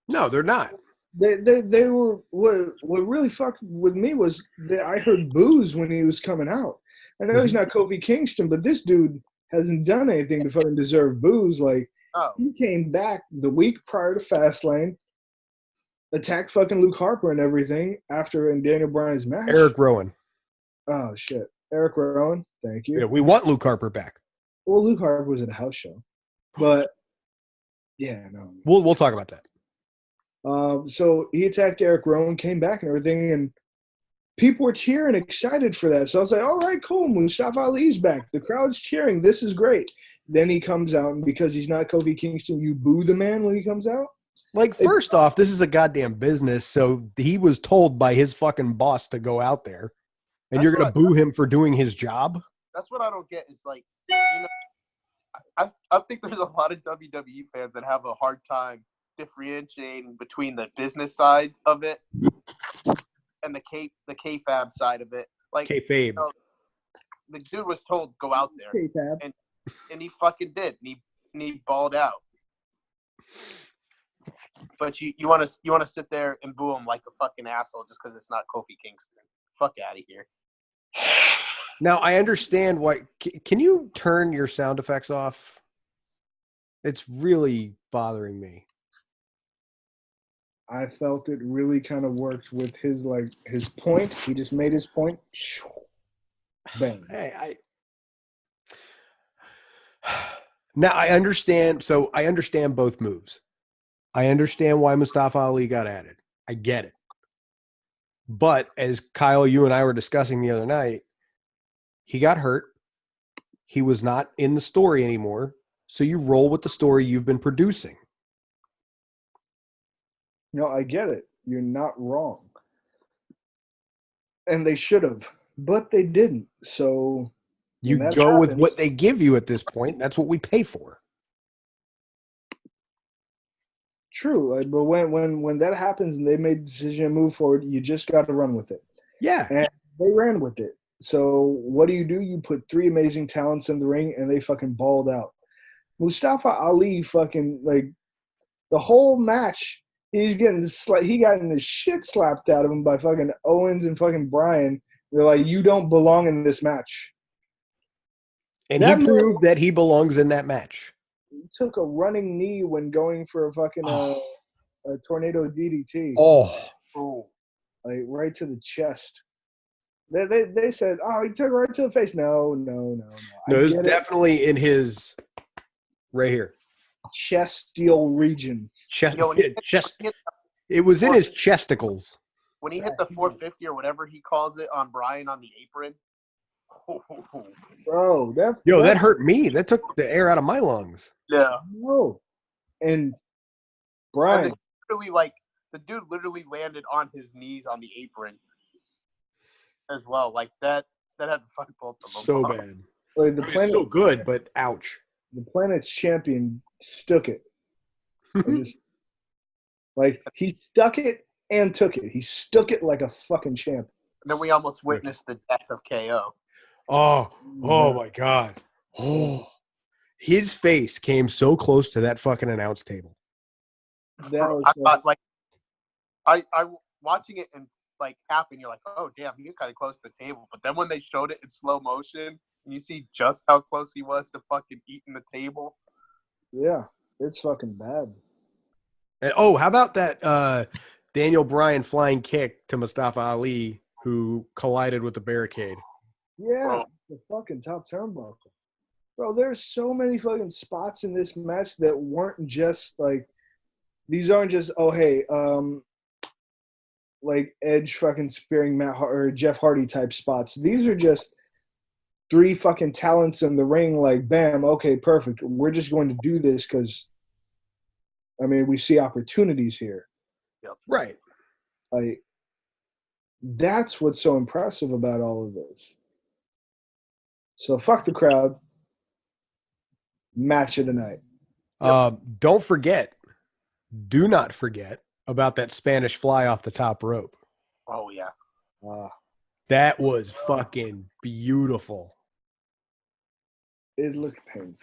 Speaker 2: No, they're not.
Speaker 1: They were what really fucked with me was that I heard boos when he was coming out. I know he's not Kofi Kingston, but this dude hasn't done anything to fucking deserve boos. Like, he came back the week prior to Fastlane, attacked fucking Luke Harper and everything after in Daniel Bryan's match.
Speaker 2: Eric Rowan.
Speaker 1: Oh shit, Eric Rowan. Thank you.
Speaker 2: Yeah, we want Luke Harper back.
Speaker 1: Well, Luke Harper was at a house show, but yeah, no.
Speaker 2: We'll talk about that.
Speaker 1: So he attacked Eric Rowan, came back and everything, and people were cheering, excited for that. So I was like, all right, cool, Mustafa Ali's back. The crowd's cheering. This is great. Then he comes out, and because he's not Kofi Kingston, you boo the man when he comes out?
Speaker 2: Like, first off, this is a goddamn business, so he was told by his fucking boss to go out there, and
Speaker 3: That's
Speaker 2: you're going to
Speaker 3: what
Speaker 2: boo him for doing his job?
Speaker 3: That's what I don't get. Is like, you know, I think there's a lot of WWE fans that have a hard time differentiating between the business side of it and the kayfabe side of it. Like,
Speaker 2: Kayfabe.
Speaker 3: you know, the dude was told go out there,
Speaker 1: K-Fab.
Speaker 3: and he fucking did, and he balled out. But you want to sit there and boo him like a fucking asshole just because it's not Kofi Kingston. Fuck out of here.
Speaker 2: Now, I understand why. Can you turn your sound effects off? It's really bothering me.
Speaker 1: I felt it really kind of worked with his point. He just made his point. Bang.
Speaker 2: Hey, now I understand. So I understand both moves. I understand why Mustafa Ali got added. I get it. But as Kyle, you and I were discussing the other night, he got hurt. He was not in the story anymore. So you roll with the story you've been producing.
Speaker 1: No, I get it. You're not wrong. And they should have, but they didn't. So
Speaker 2: You
Speaker 1: when that
Speaker 2: go with
Speaker 1: happens-
Speaker 2: what they give you at this point. That's what we pay for.
Speaker 1: True, but when that happens and they made the decision to move forward, you just got to run with it.
Speaker 2: Yeah.
Speaker 1: And they ran with it. So what do? You put three amazing talents in the ring, and they fucking balled out. Mustafa Ali fucking, like, the whole match, he got in the shit slapped out of him by fucking Owens and fucking Bryan. They're like, you don't belong in this match.
Speaker 2: And
Speaker 1: That
Speaker 2: he proved that he belongs in that match.
Speaker 1: He took a running knee when going for a fucking a tornado DDT.
Speaker 2: Oh.
Speaker 1: Like right to the chest. They said, oh, he took it right to the face. No.
Speaker 2: No, it was definitely in his right here.
Speaker 1: Chestial region.
Speaker 2: Chest.
Speaker 3: Yo,
Speaker 2: It was in his chesticles.
Speaker 3: when he hit the 450 or whatever he calls it on Bryan on the apron.
Speaker 1: Bro,
Speaker 2: that hurt me. That took the air out of my lungs.
Speaker 3: Yeah.
Speaker 1: No. And Bryan.
Speaker 3: The dude literally landed on his knees on the apron as well. Like that had to fuck both of them.
Speaker 2: So
Speaker 3: up.
Speaker 2: bad.
Speaker 1: Like
Speaker 2: It's so good, but ouch.
Speaker 1: The Planet's champion stuck it. He stuck it and took it. He stuck it like a fucking champ.
Speaker 3: And then we almost witnessed the death of KO.
Speaker 2: Oh my God. Oh, his face came so close to that fucking announce table.
Speaker 3: I thought, I watching it and happen, you're like, oh damn, he was kind of close to the table. But then when they showed it in slow motion, and you see just how close he was to fucking eating the table.
Speaker 1: Yeah, it's fucking bad.
Speaker 2: And, how about that Daniel Bryan flying kick to Mustafa Ali, who collided with the barricade?
Speaker 1: Yeah, the fucking top turnbuckle. Bro, there's so many fucking spots in this match that weren't just these aren't just, Edge fucking spearing or Jeff Hardy type spots. These are just three fucking talents in the ring, bam, okay, perfect. We're just going to do this because, we see opportunities here.
Speaker 3: Yep.
Speaker 2: Right.
Speaker 1: That's what's so impressive about all of this. So fuck the crowd. Match of the night.
Speaker 2: Don't forget. Do not forget about that Spanish fly off the top rope.
Speaker 3: Oh yeah.
Speaker 2: That was fucking beautiful.
Speaker 1: It looked painful.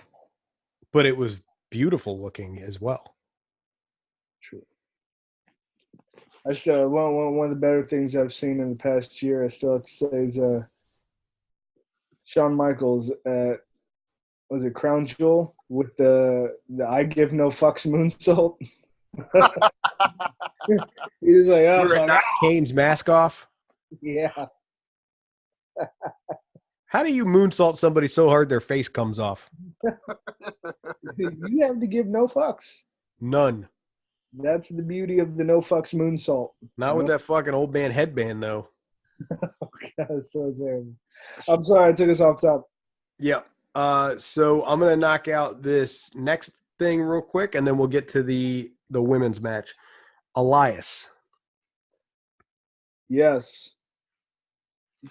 Speaker 2: But it was beautiful looking as well.
Speaker 1: True. I still one of the better things I've seen in the past year, I still have to say, is Shawn Michaels at, was it Crown Jewel, with the I give no fucks moonsault. He's like, oh,
Speaker 2: We're not Kane's mask off.
Speaker 1: Yeah.
Speaker 2: How do you moonsault somebody so hard their face comes off?
Speaker 1: You have to give no fucks.
Speaker 2: None.
Speaker 1: That's the beauty of the no fucks moonsault.
Speaker 2: Not with that fucking old man headband, though.
Speaker 1: Oh, God, so terrible. I'm sorry I took us off top.
Speaker 2: Yep. So I'm going to knock out this next thing real quick, and then we'll get to the the women's match. Elias.
Speaker 1: Yes.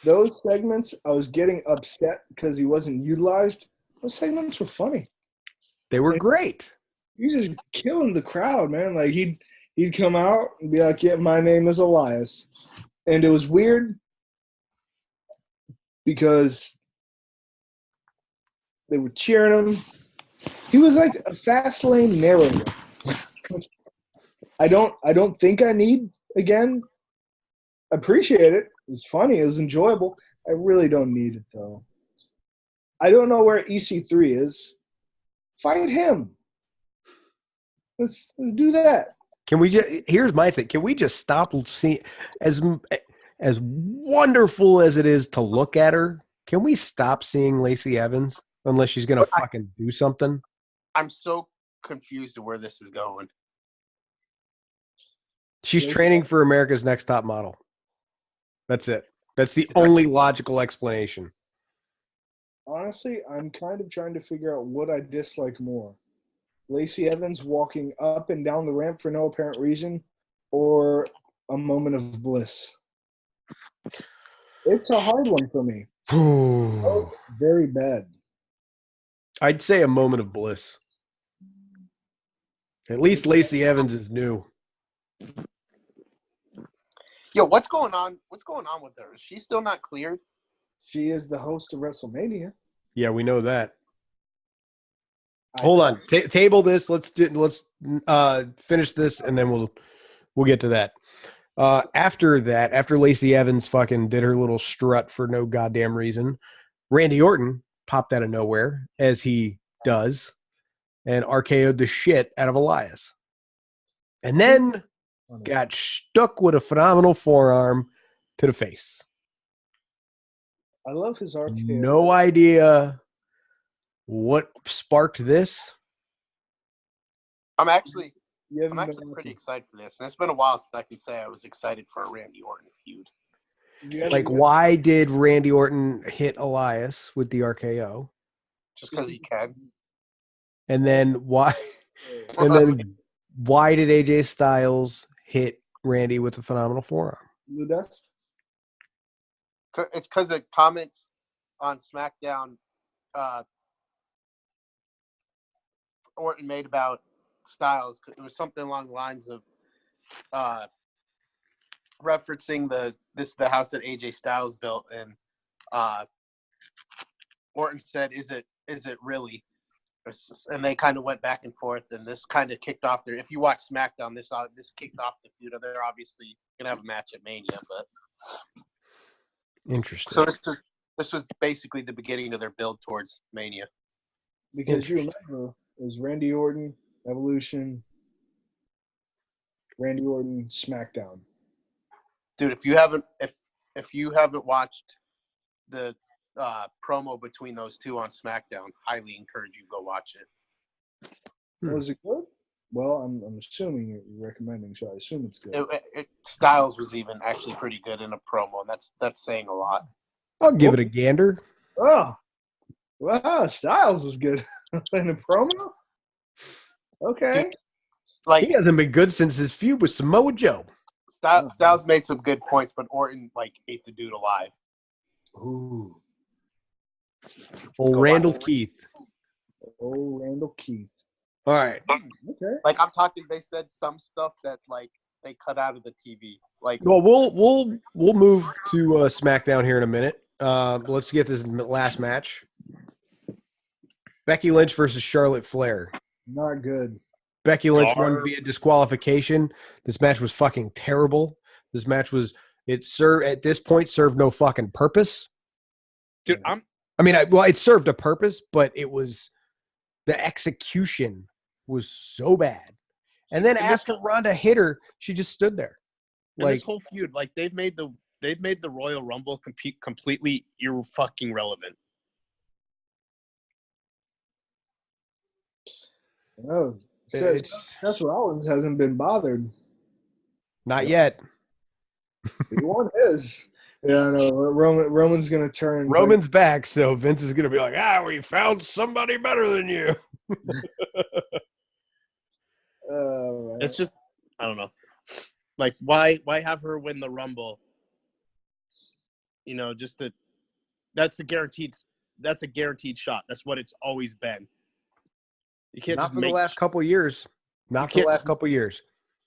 Speaker 1: Those segments, I was getting upset because he wasn't utilized. Those segments were funny.
Speaker 2: They were great.
Speaker 1: He was just killing the crowd, man. Like he'd come out and be like, "Yeah, my name is Elias," and it was weird because they were cheering him. He was like a Fastlane narrator. I don't think I need again. Appreciate it. It was funny. It was enjoyable. I really don't need it though. I don't know where EC3 is. Fight him. Let's do that.
Speaker 2: Can we just? Here's my thing. Can we just stop seeing as wonderful as it is to look at her? Can we stop seeing Lacey Evans unless she's gonna fucking do something?
Speaker 3: I'm so confused of where this is going.
Speaker 2: She's training for America's Next Top Model. That's it. That's the only logical explanation.
Speaker 1: Honestly, I'm kind of trying to figure out what I dislike more. Lacey Evans walking up and down the ramp for no apparent reason, or a moment of bliss. It's a hard one for me. Both very bad.
Speaker 2: I'd say a moment of bliss. At least Lacey Evans is new.
Speaker 3: Yo, what's going on? What's going on with her? Is she still not cleared?
Speaker 1: She is the host of WrestleMania.
Speaker 2: Yeah, we know that. Hold on. Table this. Let's finish this, and then we'll get to that. After Lacey Evans fucking did her little strut for no goddamn reason, Randy Orton popped out of nowhere, as he does, and RKO'd the shit out of Elias. And then got stuck with a phenomenal forearm to the face.
Speaker 1: I love his RKO.
Speaker 2: No idea what sparked this.
Speaker 3: I'm actually
Speaker 1: You haven't been
Speaker 3: pretty
Speaker 1: watching.
Speaker 3: excited for this, and it's been a while since I can say I was excited for a Randy Orton feud.
Speaker 1: You haven't
Speaker 2: Like,
Speaker 1: been-
Speaker 2: why did Randy Orton hit Elias with the RKO?
Speaker 3: Just because he can.
Speaker 2: And then why? And then why did AJ Styles hit Randy with a phenomenal forearm?
Speaker 1: Blue Dust?
Speaker 3: It's because of comments on SmackDown Orton made about Styles. It was something along the lines of referencing the house that AJ Styles built, and Orton said, "Is it really?" And they kind of went back and forth, and this kind of kicked off their. If you watch SmackDown, this kicked off the feud. They're obviously gonna have a match at Mania, but
Speaker 2: Interesting.
Speaker 3: so this was basically the beginning of their build towards Mania.
Speaker 1: Because you remember, it was Randy Orton, Evolution, Randy Orton, SmackDown.
Speaker 3: Dude, if you haven't watched the promo between those two on SmackDown, highly encourage you go watch it.
Speaker 1: Was it good? Well, I'm assuming you're recommending, so I assume it's good.
Speaker 3: Styles was even actually pretty good in a promo, and that's saying a lot.
Speaker 2: I'll give it a gander.
Speaker 1: Oh, wow, Styles is good in a promo. Okay,
Speaker 3: Dude, like
Speaker 2: He hasn't been good since his feud with Samoa Joe.
Speaker 3: Styles made some good points, but Orton ate the dude alive.
Speaker 1: ooh,
Speaker 2: Old
Speaker 3: Go
Speaker 2: Randall
Speaker 3: watch it.
Speaker 2: Keith.
Speaker 1: oh, Randall Keith.
Speaker 2: All right.
Speaker 1: Okay,
Speaker 3: Like, I'm talking, they said some stuff that like they cut out of the TV. Like,
Speaker 2: Well, we'll move to SmackDown here in a minute. Let's get this last match. Becky Lynch versus Charlotte Flair.
Speaker 1: not good.
Speaker 2: Becky Lynch won via disqualification. This match was fucking terrible. This match at this point served no fucking purpose.
Speaker 3: dude,
Speaker 2: It served a purpose, but the execution was so bad. And then after Ronda hit her, she just stood there.
Speaker 3: and this whole feud, like they've made the Royal Rumble completely fucking relevant.
Speaker 1: Oh, says
Speaker 2: It's-
Speaker 1: Seth Rollins hasn't been bothered.
Speaker 2: Not yet.
Speaker 1: He won his. Yeah, no. Roman's gonna turn.
Speaker 2: Roman's back, so Vince is going to be like, we found somebody better than you.
Speaker 1: Oh
Speaker 3: It's just, I don't know. Like, why have her win the Rumble? You know, that's a guaranteed shot. That's what it's always been. You can't
Speaker 2: Not
Speaker 3: just
Speaker 2: for the last couple years. Not for the last couple years.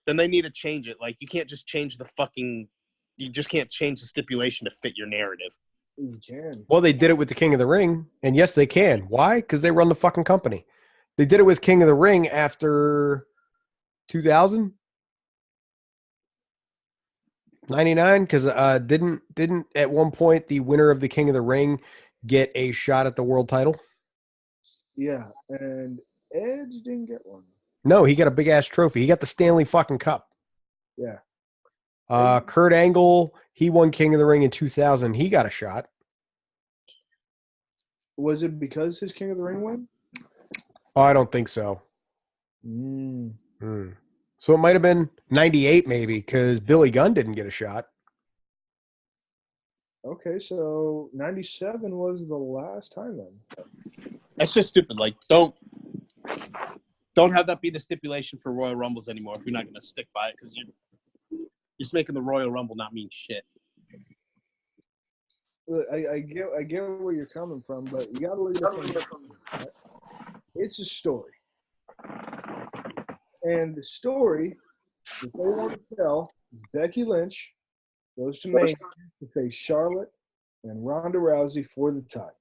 Speaker 3: Then they need to change it. Like, you can't just change you just can't change the stipulation to fit your narrative.
Speaker 1: You can.
Speaker 2: Well, they did it with the King of the Ring, and yes, they can. Why? Because they run the fucking company. They did it with King of the Ring after 2000, 99, because didn't at one point the winner of the King of the Ring get a shot at the world title?
Speaker 1: Yeah, and Edge didn't get one.
Speaker 2: No, he got a big ass trophy. He got the Stanley fucking Cup.
Speaker 1: Yeah.
Speaker 2: Kurt Angle, he won King of the Ring in 2000. He got a shot.
Speaker 1: Was it because his King of the Ring win?
Speaker 2: Oh, I don't think so. So it might have been 98 maybe, because Billy Gunn didn't get a shot.
Speaker 1: Okay, so 97 was the last time then.
Speaker 3: That's just stupid. Like, don't have that be the stipulation for Royal Rumbles anymore if you're not going to stick by it, because you're just making the Royal Rumble not mean shit.
Speaker 1: Look, I get where you're coming from, but you got to look at it from right? It's a story. And the story that they want to tell is Becky Lynch goes to Mania to face Charlotte and Ronda Rousey for the title.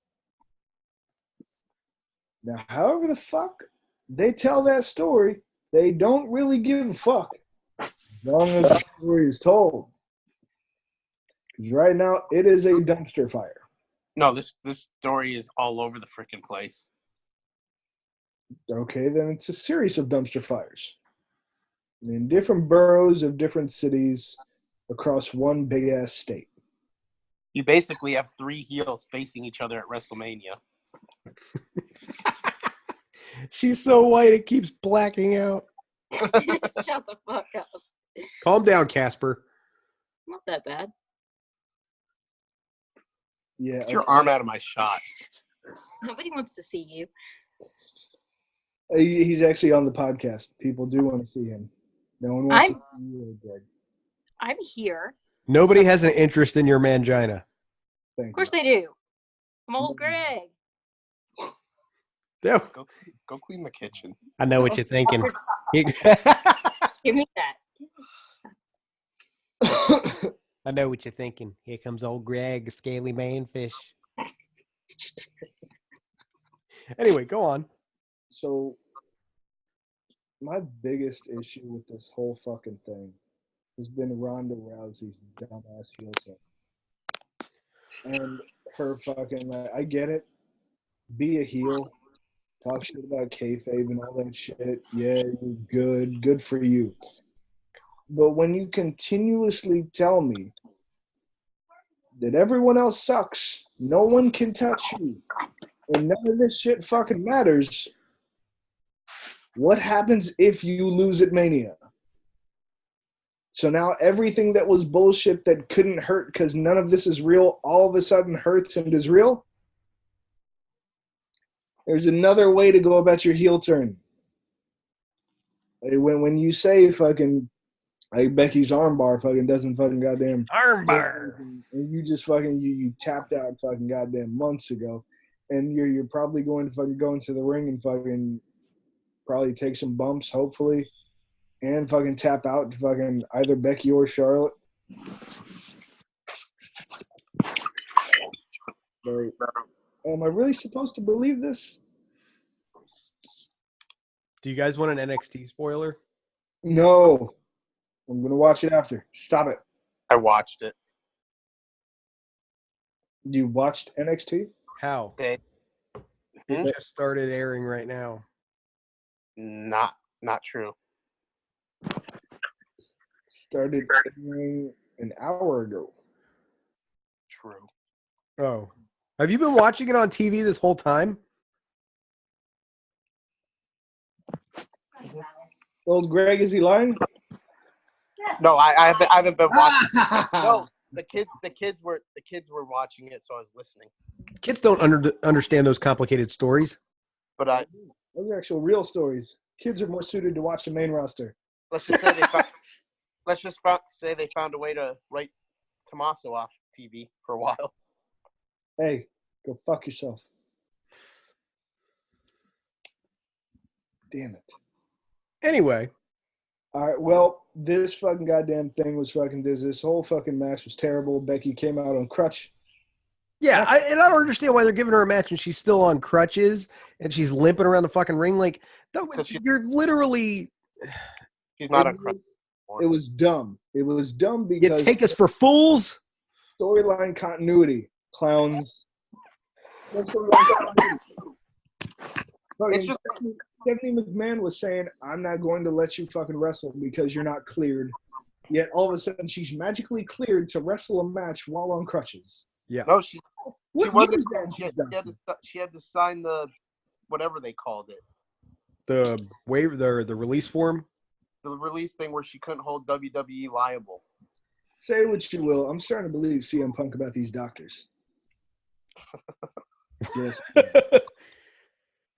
Speaker 1: Now, however the fuck they tell that story, they don't really give a fuck as long as the story is told. Because right now, it is a dumpster fire.
Speaker 3: No, this story is all over the freaking place.
Speaker 1: Okay, then it's a series of dumpster fires in different boroughs of different cities across one big-ass state.
Speaker 3: You basically have 3 heels facing each other at WrestleMania.
Speaker 2: She's so white it keeps blacking out.
Speaker 4: Shut the fuck up.
Speaker 2: Calm down, Casper.
Speaker 4: Not that bad.
Speaker 1: Yeah,
Speaker 3: Get your arm out of my shot.
Speaker 4: Nobody wants to see you.
Speaker 1: He's actually on the podcast. People do want to see him. No one wants to see you, Greg.
Speaker 4: I'm here.
Speaker 2: Nobody has an interest in your mangina.
Speaker 1: Thank
Speaker 4: Of course
Speaker 1: you.
Speaker 4: they do. I'm old Greg.
Speaker 2: Yeah.
Speaker 3: Go clean the kitchen.
Speaker 2: I know what you're thinking.
Speaker 4: Give me that.
Speaker 2: I know what you're thinking. Here comes old Greg, scaly manfish. Anyway, go on.
Speaker 1: So, my biggest issue with this whole fucking thing has been Ronda Rousey's dumbass heel set. And her fucking, I get it. Be a heel. Talk shit about kayfabe and all that shit. Yeah, you're good. Good for you. But when you continuously tell me that everyone else sucks, no one can touch you, and none of this shit fucking matters, what happens if you lose at Mania? So now everything that was bullshit that couldn't hurt because none of this is real all of a sudden hurts and is real? There's another way to go about your heel turn. When you say fucking like Becky's armbar fucking doesn't fucking goddamn
Speaker 2: Armbar.
Speaker 1: and you just fucking you tapped out fucking goddamn months ago, and you're probably going to fucking go into the ring and fucking probably take some bumps, hopefully, and fucking tap out to fucking either Becky or Charlotte. But am I really supposed to believe this?
Speaker 2: Do you guys want an NXT spoiler?
Speaker 1: No. I'm going to watch it after. Stop it.
Speaker 3: I watched it.
Speaker 1: You watched NXT?
Speaker 2: How?
Speaker 3: Okay.
Speaker 2: It just started airing right now.
Speaker 3: Not true.
Speaker 1: Started airing an hour ago.
Speaker 3: True.
Speaker 2: Oh. Have you been watching it on TV this whole time?
Speaker 1: Old Greg, is he lying?
Speaker 3: No, I haven't been watching. No, the kids were watching it, so I was listening.
Speaker 2: Kids don't understand those complicated stories.
Speaker 3: But
Speaker 1: Those are actual real stories. Kids are more suited to watch the main roster.
Speaker 3: let's just say they found a way to write Tommaso off TV for a while.
Speaker 1: Hey, go fuck yourself. Damn it.
Speaker 2: Anyway.
Speaker 1: All right, well, this fucking goddamn thing was fucking this whole fucking match was terrible. Becky came out on crutch.
Speaker 2: Yeah, I don't understand why they're giving her a match and she's still on crutches and she's limping around the fucking ring. Like, you're literally...
Speaker 3: She's not on crutch.
Speaker 1: It was dumb. It was dumb
Speaker 2: You
Speaker 1: because...
Speaker 2: take us for fools?
Speaker 1: Storyline continuity. Clowns. That's storyline continuity. It's just Stephanie McMahon was saying, I'm not going to let you fucking wrestle because you're not cleared. Yet all of a sudden she's magically cleared to wrestle a match while on crutches.
Speaker 2: Yeah.
Speaker 3: No, she wasn't. She had to sign the whatever they called it.
Speaker 2: The waiver, the release form?
Speaker 3: The release thing where she couldn't hold WWE liable.
Speaker 1: Say what you will. I'm starting to believe CM Punk about these doctors. Yes.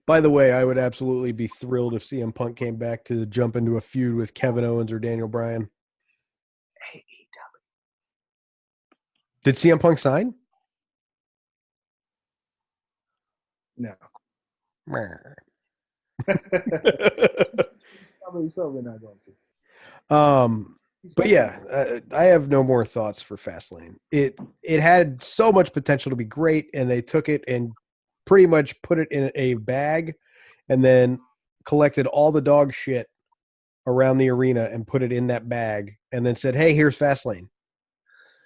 Speaker 2: By the way, I would absolutely be thrilled if CM Punk came back to jump into a feud with Kevin Owens or Daniel Bryan. Did CM Punk sign?
Speaker 1: No. He's probably not going to.
Speaker 2: But yeah, I have no more thoughts for Fastlane. It had so much potential to be great, and they took it and pretty much put it in a bag and then collected all the dog shit around the arena and put it in that bag and then said, hey, here's Fastlane.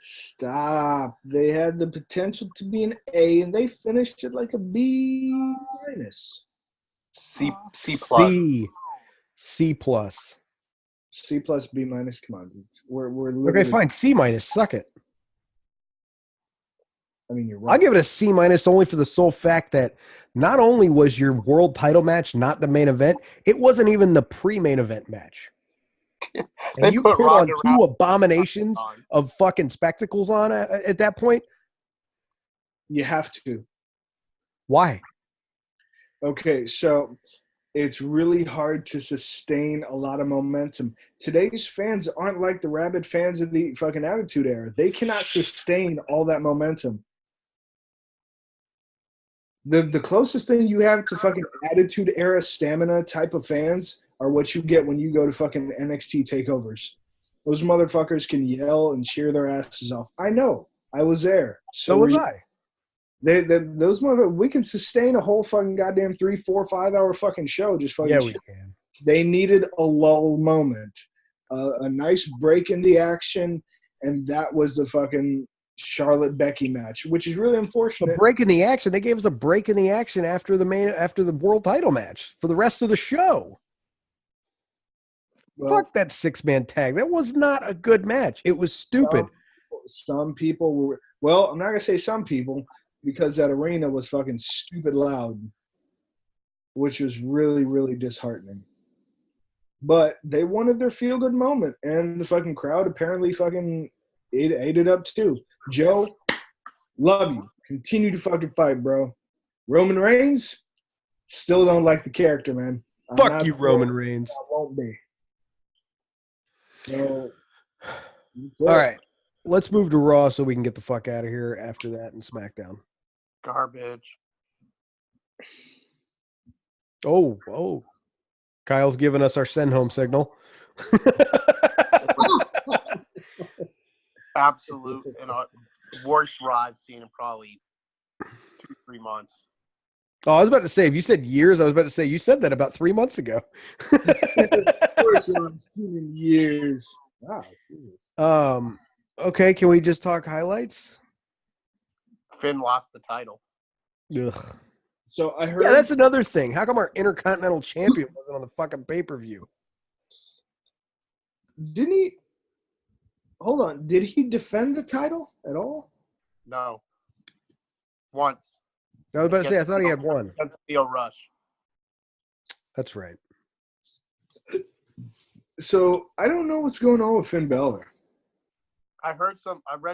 Speaker 1: Stop. They had the potential to be an A, and they finished it like a B minus.
Speaker 3: C
Speaker 2: plus.
Speaker 1: C plus, B minus. Come on. We're
Speaker 2: okay, fine. C minus. Suck it.
Speaker 1: I mean, you're wrong.
Speaker 2: I'll give it a C minus only for the sole fact that not only was your world title match not the main event, it wasn't even the pre-main event match. And you put on two abominations of fucking spectacles on at that point?
Speaker 1: You have to.
Speaker 2: Why?
Speaker 1: Okay, so it's really hard to sustain a lot of momentum. Today's fans aren't like the rabid fans of the fucking Attitude Era. They cannot sustain all that momentum. The closest thing you have to fucking Attitude Era stamina type of fans are what you get when you go to fucking NXT takeovers. Those motherfuckers can yell and cheer their asses off. I know. I was there.
Speaker 2: So was I.
Speaker 1: Those motherfuckers, we can sustain a whole fucking goddamn 3, 4, 5 hour fucking show. Just fucking
Speaker 2: we can.
Speaker 1: They needed a lull moment, a nice break in the action, and that was the fucking Charlotte Becky match, which is really unfortunate.
Speaker 2: A break in the action. They gave us a break in the action after the world title match for the rest of the show. Well, fuck that 6-man tag. That was not a good match. It was stupid.
Speaker 1: Some people were. Well, I'm not gonna say some people because that arena was fucking stupid loud, which was really, really disheartening. But they wanted their feel-good moment, and the fucking crowd apparently fucking ate it up too. Joe, love you. Continue to fucking fight, bro. Roman Reigns, still don't like the character, man.
Speaker 2: Fuck you, Roman Reigns.
Speaker 1: I won't be. So,
Speaker 2: all right. Let's move to Raw so we can get the fuck out of here after that and SmackDown.
Speaker 3: Garbage.
Speaker 2: Oh. Kyle's giving us our send home signal.
Speaker 3: Absolute and worst Raw I've seen in probably 2-3 months.
Speaker 2: Oh, I was about to say, if you said years, I was about to say you said that about 3 months ago.
Speaker 1: Of course, I've seen in years. Wow, Jesus.
Speaker 2: Okay, can we just talk highlights?
Speaker 3: Finn lost the title.
Speaker 2: Ugh.
Speaker 1: So I heard.
Speaker 2: Yeah, that's another thing. How come our Intercontinental Champion wasn't on the fucking pay-per-view?
Speaker 1: Didn't he? Hold on. Did he defend the title at all?
Speaker 3: No. Once.
Speaker 2: I was about to say, I thought he had one.
Speaker 3: Against Steel Rush.
Speaker 2: That's right.
Speaker 1: So I don't know what's going on with Finn Balor.
Speaker 3: I read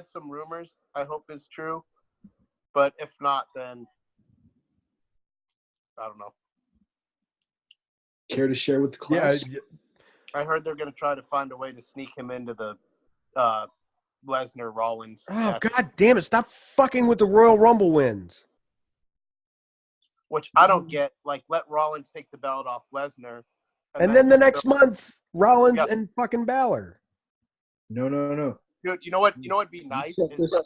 Speaker 3: some rumors. I hope it's true. But if not, then I don't know.
Speaker 1: Care to share with the class?
Speaker 2: Yeah,
Speaker 3: I heard they're going to try to find a way to sneak him into the Lesnar Rollins.
Speaker 2: Oh,
Speaker 3: match,
Speaker 2: God damn it. Stop fucking with the Royal Rumble wins.
Speaker 3: which I don't get. Like, let Rollins take the belt off Lesnar.
Speaker 2: And then the next month, Rollins and fucking Balor.
Speaker 1: No.
Speaker 3: Dude, you know what? You know what'd be nice
Speaker 1: Check
Speaker 3: is
Speaker 1: this
Speaker 3: if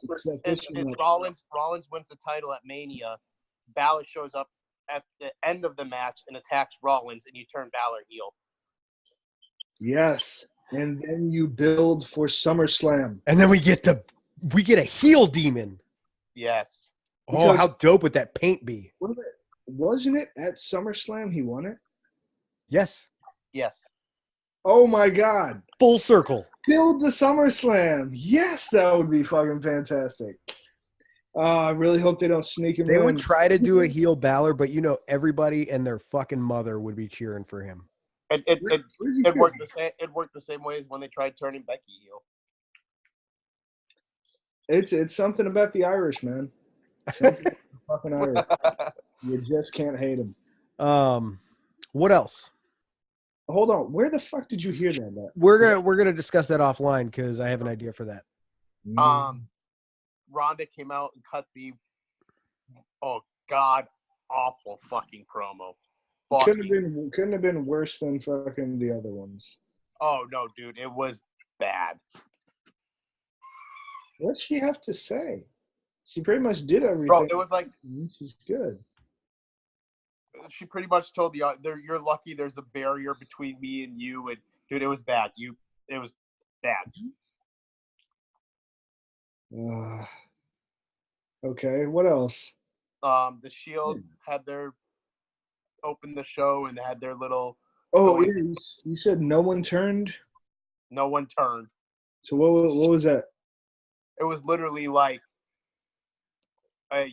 Speaker 1: one out.
Speaker 3: Rollins wins the title at Mania, Balor shows up at the end of the match and attacks Rollins, and you turn Balor heel.
Speaker 1: Yes, and then you build for SummerSlam.
Speaker 2: And then we get a heel demon.
Speaker 3: Yes.
Speaker 2: Oh,
Speaker 1: Because-
Speaker 2: how dope would that paint be?
Speaker 1: Wasn't it at SummerSlam he won it?
Speaker 2: Yes.
Speaker 3: Yes.
Speaker 1: Oh my God.
Speaker 2: Full circle.
Speaker 1: Build the SummerSlam. Yes, that would be fucking fantastic. I really hope they don't sneak him
Speaker 2: They
Speaker 1: in.
Speaker 2: would try to do a heel Balor, but everybody and their fucking mother would be cheering for him.
Speaker 3: It worked the same. It worked the same way as when they tried turning Becky heel.
Speaker 1: It's something about the Irish, man. Something about the fucking Irish. You just can't hate them.
Speaker 2: What else?
Speaker 1: Hold on. Where the fuck did you hear that at?
Speaker 2: We're gonna discuss that offline because I have an idea for that.
Speaker 3: Ronda came out and cut the god awful fucking promo.
Speaker 1: Couldn't have been worse than fucking the other ones.
Speaker 3: Oh no, dude, it was bad.
Speaker 1: What'd she have to say? She pretty much did everything.
Speaker 3: Bro, it was like
Speaker 1: she's good.
Speaker 3: she pretty much told the you're lucky there's a barrier between me and you, and dude, it was bad. It was bad.
Speaker 1: Okay, what else?
Speaker 3: The Shield had their opened the show and had their little.
Speaker 1: Oh yeah, you said no one turned.
Speaker 3: No one turned.
Speaker 1: So what was that?
Speaker 3: It was literally like,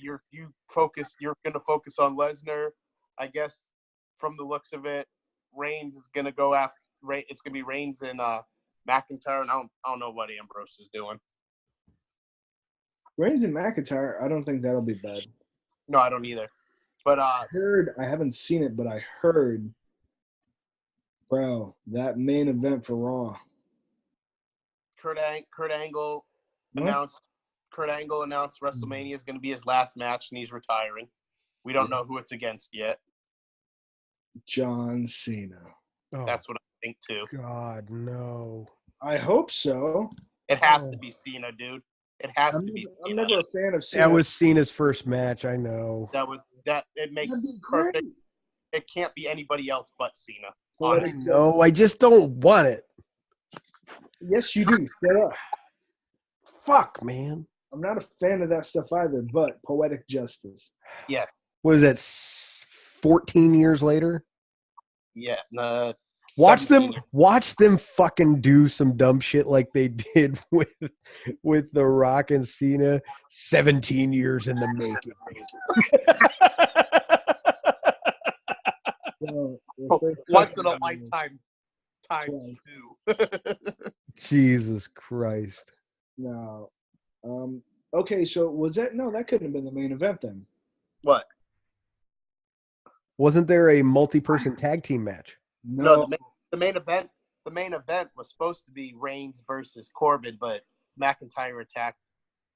Speaker 3: you're gonna focus on Lesnar. I guess from the looks of it, Reigns is gonna go after. It's gonna be Reigns and McIntyre, and I don't know what Ambrose is doing.
Speaker 1: Reigns and McIntyre, I don't think that'll be bad.
Speaker 3: No, I don't either. But
Speaker 1: I haven't seen it, but I heard, bro, that main event for Raw.
Speaker 3: Kurt Angle announced WrestleMania is going to be his last match, and he's retiring. We don't know who it's against yet.
Speaker 1: John Cena.
Speaker 2: Oh,
Speaker 3: that's what I think too.
Speaker 2: God, no.
Speaker 1: I hope so.
Speaker 3: It has to be Cena, dude. It has to be Cena.
Speaker 1: I'm never a fan of Cena.
Speaker 2: That was Cena's first match, I know.
Speaker 3: It makes perfect. It can't be anybody else but Cena.
Speaker 2: No, I just don't want it.
Speaker 1: Yes, you do. Shut up.
Speaker 2: Fuck, man.
Speaker 1: I'm not a fan of that stuff either, but poetic justice.
Speaker 3: Yes.
Speaker 2: What is that, 14 years later?
Speaker 3: Yeah.
Speaker 2: Watch them fucking do some dumb shit like they did with The Rock and Cena 17 years in the making.
Speaker 3: Once in a lifetime times two.
Speaker 2: Jesus Christ.
Speaker 1: No. Okay, so was that that couldn't have been the main event then.
Speaker 3: What?
Speaker 2: Wasn't there a multi-person tag team match?
Speaker 3: No, the main event was supposed to be Reigns versus Corbin, but McIntyre attacked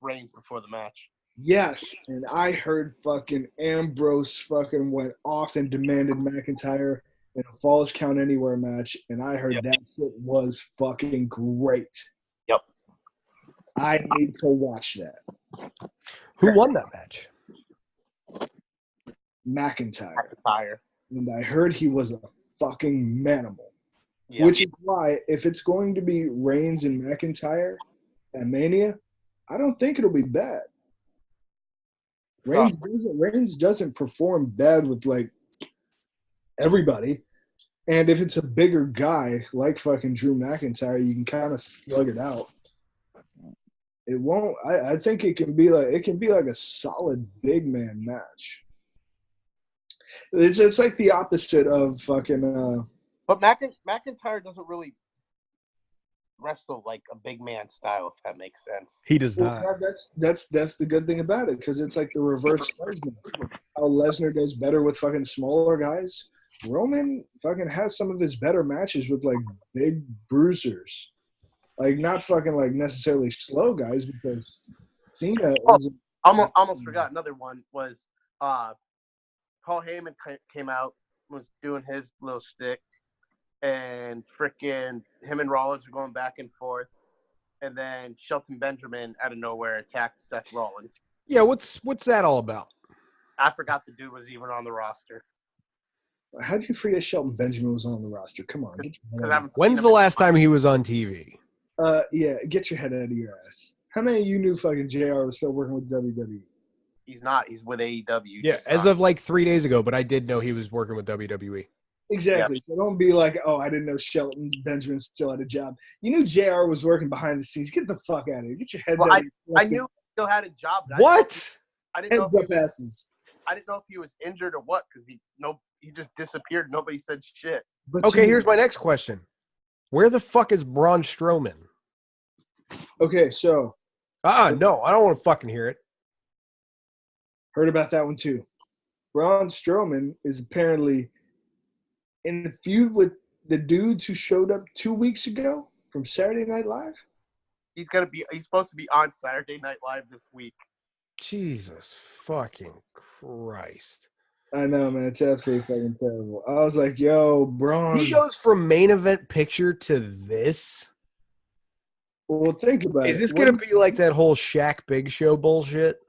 Speaker 3: Reigns before the match.
Speaker 1: Yes, and I heard fucking Ambrose fucking went off and demanded McIntyre in a Falls Count Anywhere match, and I heard that shit was fucking great.
Speaker 3: Yep.
Speaker 1: I need to watch that.
Speaker 2: Who won that match?
Speaker 1: McIntyre. And I heard he was a fucking manimal.
Speaker 3: Yep.
Speaker 1: Which is why, if it's going to be Reigns and McIntyre at Mania, I don't think it'll be bad. Reigns doesn't perform bad with like everybody. And if it's a bigger guy like fucking Drew McIntyre, you can kind of slug it out. It won't. I think it can be like a solid big man match. It's like the opposite of fucking.
Speaker 3: But McIntyre doesn't really wrestle like a big man style, if that makes sense.
Speaker 2: He does not.
Speaker 1: That's the good thing about it, because it's like the reverse Lesnar. How Lesnar does better with fucking smaller guys. Roman fucking has some of his better matches with like big bruisers, like not fucking like necessarily slow guys because Cena
Speaker 3: Oh,
Speaker 1: is.
Speaker 3: almost forgot another one was Paul Heyman came out, was doing his little shtick, and freaking him and Rollins were going back and forth, and then Shelton Benjamin out of nowhere attacked Seth Rollins.
Speaker 2: Yeah, what's that all about?
Speaker 3: I forgot the dude was even on the roster.
Speaker 1: How did you forget Shelton Benjamin was on the roster? Come on, get your head out.
Speaker 2: When's the last time he was on TV?
Speaker 1: Yeah, get your head out of your ass. How many of you knew fucking JR was still working with WWE?
Speaker 3: He's not. He's with AEW.
Speaker 2: Yeah, as of like 3 days ago, but I did know he was working with WWE.
Speaker 1: Exactly. So don't be like, oh, I didn't know Shelton Benjamin still had a job. You knew JR was working behind the scenes. Get the fuck out of here. Get your heads out of here.
Speaker 3: I knew he still had a job.
Speaker 2: What?
Speaker 3: I didn't know
Speaker 1: Heads up asses.
Speaker 3: I didn't know if he was injured or what because he just disappeared. Nobody said shit.
Speaker 1: But
Speaker 2: Okay, here's my next question. Where the fuck is Braun Strowman?
Speaker 1: Okay, so.
Speaker 2: No, I don't want to fucking hear it.
Speaker 1: Heard about that one too. Braun Strowman is apparently in a feud with the dudes who showed up 2 weeks ago from Saturday Night Live.
Speaker 3: He's supposed to be on Saturday Night Live this week.
Speaker 2: Jesus fucking Christ.
Speaker 1: I know, man. It's absolutely fucking terrible. I was like, yo, Braun.
Speaker 2: He goes from main event picture to this?
Speaker 1: Well, think about it.
Speaker 2: Is this going to be like that whole Shaq Big Show bullshit?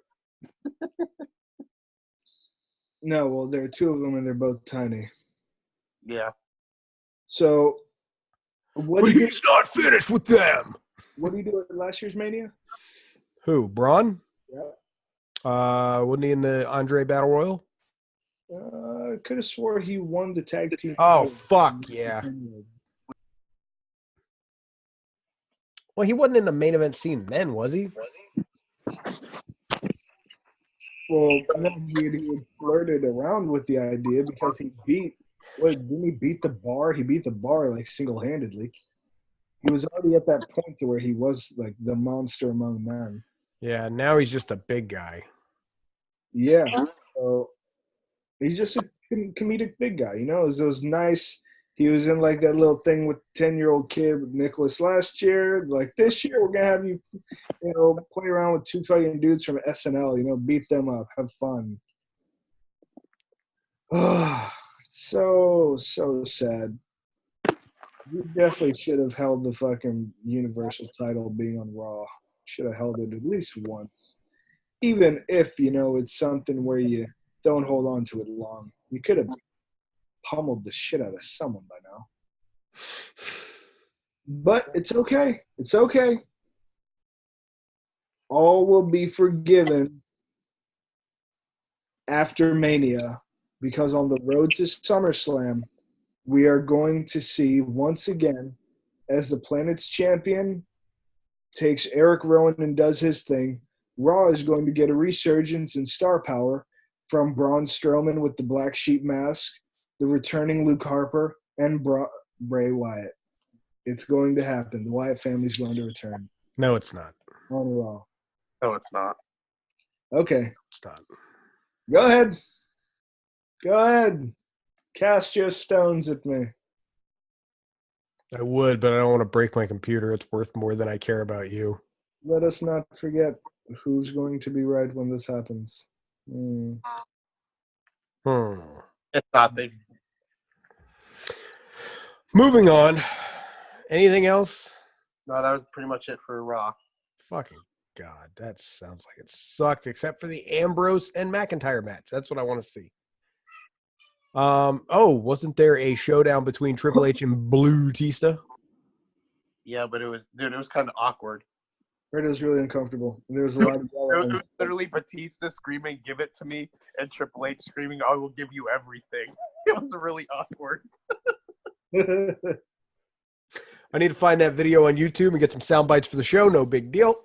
Speaker 1: No, well, there are two of them, and they're both tiny.
Speaker 3: Yeah.
Speaker 1: So,
Speaker 2: But he's not finished with them.
Speaker 1: What did he do at last year's Mania?
Speaker 2: Who, Braun?
Speaker 1: Yeah.
Speaker 2: Wasn't he in the Andre Battle Royal?
Speaker 1: Could have swore he won the tag team.
Speaker 2: Oh, fuck, yeah. Well, he wasn't in the main event scene then, was he?
Speaker 1: Well, he had flirted around with the idea because he didn't he beat the Bar? He beat the Bar like single-handedly. He was already at that point to where he was like the monster among men.
Speaker 2: Yeah, now he's just a big guy.
Speaker 1: Yeah. So he's just a comedic big guy, you know? It was nice. He was in like that little thing with 10-year-old kid with Nicholas last year. Like this year, we're gonna have you play around with two fucking dudes from SNL. Beat them up, have fun. Oh, so sad. You definitely should have held the fucking Universal title being on Raw. Should have held it at least once, even if it's something where you don't hold on to it long. You could have pummeled the shit out of someone by now. But it's okay. It's okay. All will be forgiven after Mania because on the road to SummerSlam, we are going to see once again as the Planet's champion takes Eric Rowan and does his thing. Raw is going to get a resurgence in star power from Braun Strowman with the black sheep mask, the returning Luke Harper, and Bray Wyatt. It's going to happen. The Wyatt family is going to return.
Speaker 2: No, it's not.
Speaker 1: On Raw.
Speaker 3: No, it's not.
Speaker 1: Okay.
Speaker 2: It's not.
Speaker 1: Go ahead. Go ahead. Cast your stones at me.
Speaker 2: I would, but I don't want to break my computer. It's worth more than I care about you.
Speaker 1: Let us not forget who's going to be right when this happens.
Speaker 3: It's not the.
Speaker 2: Moving on. Anything else?
Speaker 3: No, that was pretty much it for Raw.
Speaker 2: Fucking God, that sounds like it sucked, except for the Ambrose and McIntyre match. That's what I want to see. Wasn't there a showdown between Triple H and Blue Tista?
Speaker 3: Yeah, but it was kind of awkward.
Speaker 1: It was really uncomfortable. There was a lot of
Speaker 3: It was literally Batista screaming, "Give it to me," and Triple H screaming, "I will give you everything." It was really awkward.
Speaker 2: I need to find that video on YouTube and get some sound bites for the show. No big deal.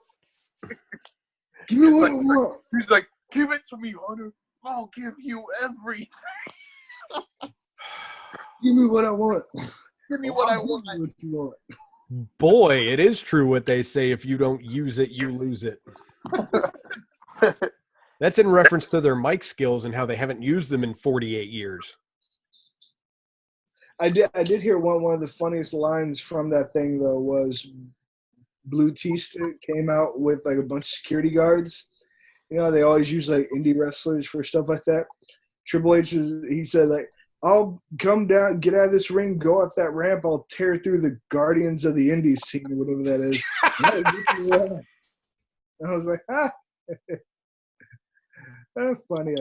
Speaker 1: Give me what I want.
Speaker 3: He's like, "Give it to me, Hunter. I'll give you everything.
Speaker 1: Give me what I want.
Speaker 3: Give me what I want."
Speaker 1: What you want.
Speaker 2: Boy, it is true what they say. If you don't use it, you lose it. That's in reference to their mic skills and how they haven't used them in 48 years.
Speaker 1: I did hear one of the funniest lines from that thing though was Blue Tista came out with like a bunch of security guards. You know, they always use like indie wrestlers for stuff like that. Triple H he said like, I'll come down, get out of this ring, go up that ramp, I'll tear through the Guardians of the Indies scene or whatever that is. I was like, ah. Funny.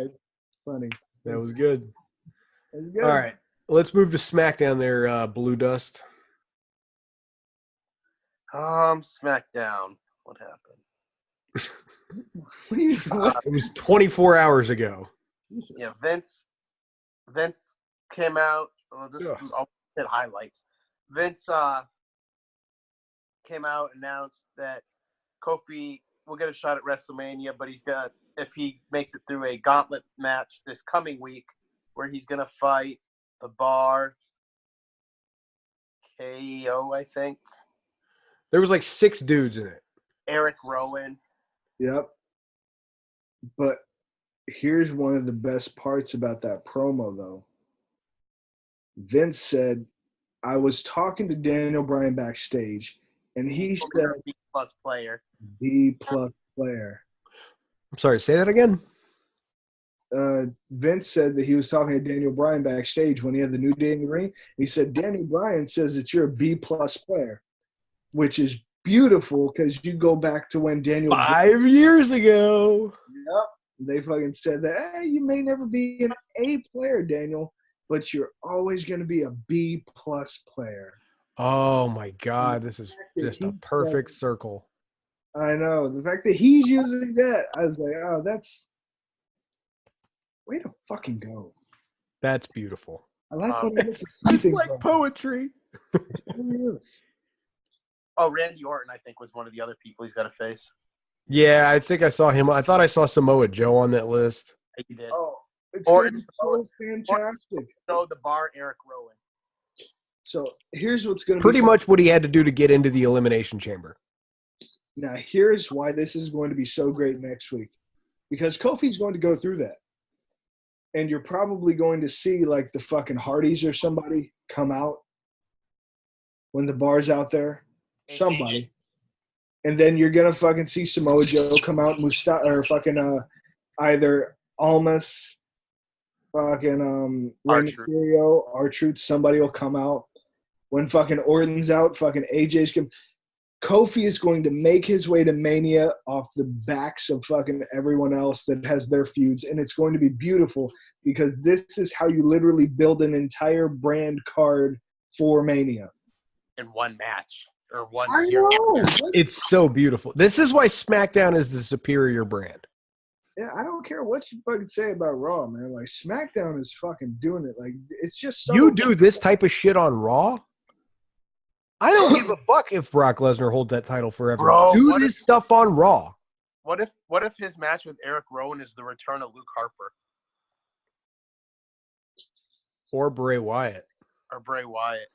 Speaker 2: That was good.
Speaker 1: That was good.
Speaker 2: All right. Let's move to SmackDown there, Blue Dust.
Speaker 3: SmackDown. What happened?
Speaker 2: It was 24 hours ago.
Speaker 3: Yeah, Vince came out. I'll hit highlights. Vince came out, announced that Kofi will get a shot at WrestleMania, but if he makes it through a gauntlet match this coming week, where he's gonna fight the Bar KO, I think.
Speaker 2: There was like 6 dudes in it.
Speaker 3: Eric Rowan.
Speaker 1: Yep. But here's one of the best parts about that promo, though. Vince said, I was talking to Daniel Bryan backstage, and he said,
Speaker 3: B-plus player.
Speaker 1: B-plus player.
Speaker 2: I'm sorry, say that again?
Speaker 1: Vince said that he was talking to Daniel Bryan backstage when he had the New Day in the ring. He said, Daniel Bryan says that you're a B-plus player, which is beautiful because you go back to when Daniel
Speaker 2: 5 years ago.
Speaker 1: Yep. They fucking said that, hey, you may never be an A player, Daniel, but you're always going to be a B-plus player.
Speaker 2: Oh, my God. This is just a perfect circle.
Speaker 1: I know. The fact that he's using that, I was like, oh, that's – way to fucking go.
Speaker 2: That's beautiful.
Speaker 1: I like when
Speaker 2: it's like poetry.
Speaker 1: It really is.
Speaker 3: Oh, Randy Orton, I think, was one of the other people he's got to face.
Speaker 2: Yeah, I think I saw him. I thought I saw Samoa Joe on that list.
Speaker 3: He did.
Speaker 1: Oh, it's
Speaker 3: Orton,
Speaker 1: so fantastic.
Speaker 3: So the Bar, Eric Rowan.
Speaker 1: So here's what's going to
Speaker 2: Pretty much what he had to do to get into the Elimination Chamber.
Speaker 1: Now, here's why this is going to be so great next week. Because Kofi's going to go through that. And you're probably going to see, like, the fucking Hardys or somebody come out when the Bar's out there. Somebody. And then you're going to fucking see Samoa Joe come out, or fucking either Almas, fucking Rey Mysterio, R-Truth, somebody will come out. When fucking Orton's out, fucking AJ's come. Kofi is going to make his way to Mania off the backs of fucking everyone else that has their feuds, and it's going to be beautiful because this is how you literally build an entire brand card for Mania.
Speaker 3: In one match. Or one
Speaker 1: I
Speaker 3: series.
Speaker 1: know.
Speaker 2: It's so beautiful. This is why SmackDown is the superior brand.
Speaker 1: Yeah, I don't care what you fucking say about Raw, man. Like, SmackDown is fucking doing it. Like, it's just so...
Speaker 2: You do this type of shit on Raw? I don't give a fuck if Brock Lesnar holds that title forever.
Speaker 3: Bro,
Speaker 2: do this stuff on Raw.
Speaker 3: What if his match with Eric Rowan is the return of Luke Harper?
Speaker 2: Or Bray Wyatt.
Speaker 3: Or Bray Wyatt.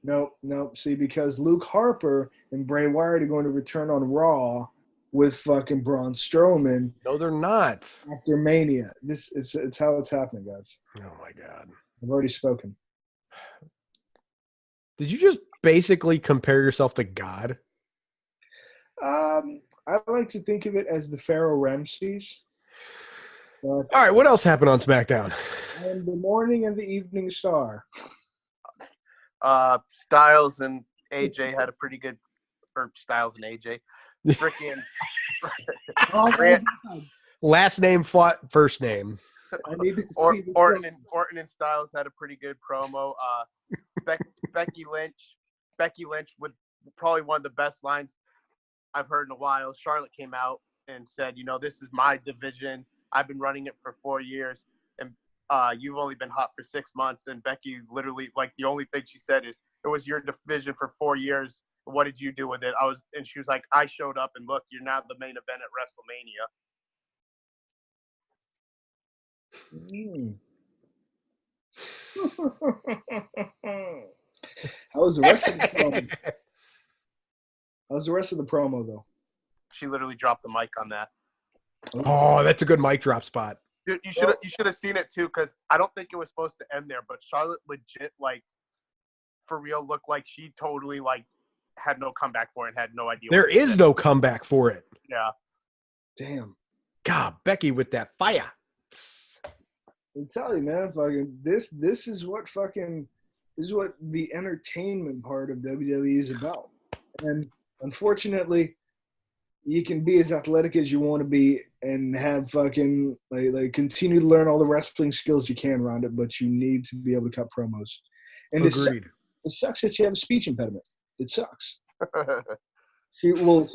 Speaker 1: Nope. See, because Luke Harper and Bray Wyatt are going to return on Raw with fucking Braun Strowman.
Speaker 2: No, they're not.
Speaker 1: After Mania. It's how it's happening, guys.
Speaker 2: Oh, my God.
Speaker 1: I've already spoken.
Speaker 2: Did you just basically compare yourself to God?
Speaker 1: I like to think of it as the Pharaoh Ramses.
Speaker 2: All right, what else happened on SmackDown?
Speaker 1: And the morning and the evening star.
Speaker 3: Styles and AJ had a pretty good, or Styles and AJ, freaking
Speaker 2: last name fought first name.
Speaker 1: I need to see
Speaker 3: Orton and Styles had a pretty good promo. Becky Lynch with probably one of the best lines I've heard in a while. Charlotte came out and said, this is my division. I've been running it for 4 years, and you've only been hot for 6 months. And Becky literally, like, the only thing she said is, it was your division for 4 years. What did you do with it? And she was like, I showed up, and look, you're now the main event at WrestleMania.
Speaker 1: How was the rest of the promo? How was the rest of the promo, though?
Speaker 3: She literally dropped the mic on that.
Speaker 2: Oh, that's a good mic drop spot.
Speaker 3: Dude, you should have seen it too, because I don't think it was supposed to end there, but Charlotte legit, like, for real, looked like she totally, like, had no comeback for it and had no idea.
Speaker 2: There is no comeback for it.
Speaker 3: Yeah.
Speaker 1: Damn.
Speaker 2: God, Becky with that fire.
Speaker 1: I'm telling you, man, fucking this is what the entertainment part of WWE is about. And unfortunately, you can be as athletic as you want to be and have fucking like continue to learn all the wrestling skills you can around it, but you need to be able to cut promos. And
Speaker 2: Agreed.
Speaker 1: it sucks that you have a speech impediment. It sucks. She was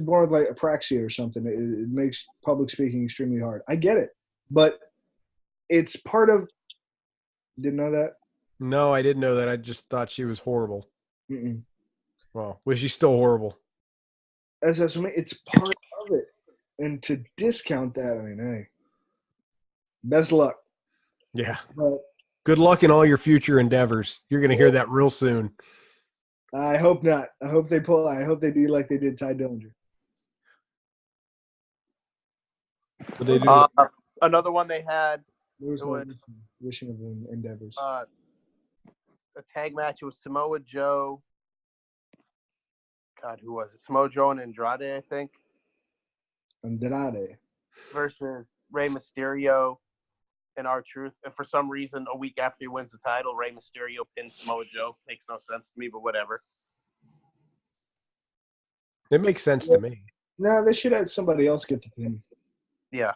Speaker 1: born with like apraxia or something. It makes public speaking extremely hard. I get it, but it's part of. Didn't know that.
Speaker 2: No, I didn't know that. I just thought she was horrible.
Speaker 1: Mm-mm.
Speaker 2: Well, was she still horrible?
Speaker 1: As I mean, it's part of it, and to discount that, I mean, hey, best luck.
Speaker 2: Yeah.
Speaker 1: But
Speaker 2: good luck in all your future endeavors. You're going to hear that real soon.
Speaker 1: I hope not. I hope they do like they did Ty Dillinger.
Speaker 2: What they do?
Speaker 3: Another one they had.
Speaker 1: There was wishing of endeavors.
Speaker 3: A tag match. It was Samoa Joe. God, who was it? Samoa Joe and Andrade, I think.
Speaker 1: Andrade.
Speaker 3: Versus Rey Mysterio and R-Truth. And for some reason, a week after he wins the title, Rey Mysterio pins Samoa Joe. Makes no sense to me, but whatever.
Speaker 2: It makes sense to me.
Speaker 1: No, they should have somebody else get the pin.
Speaker 3: Yeah.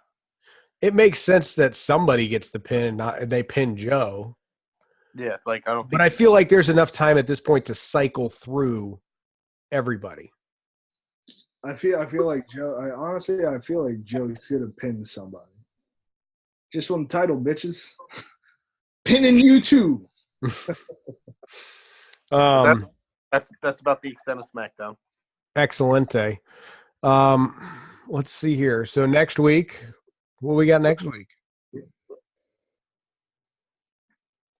Speaker 2: It makes sense that somebody gets the pin and they pin Joe.
Speaker 3: Yeah, like I don't think.
Speaker 2: But I feel like there's enough time at this point to cycle through everybody.
Speaker 1: I feel like Joe. I feel like Joe should have pinned somebody. Just won the title, bitches. Pinning you too.
Speaker 3: That's about the extent of SmackDown.
Speaker 2: Excelente. Let's see here. So next week, what we got next week?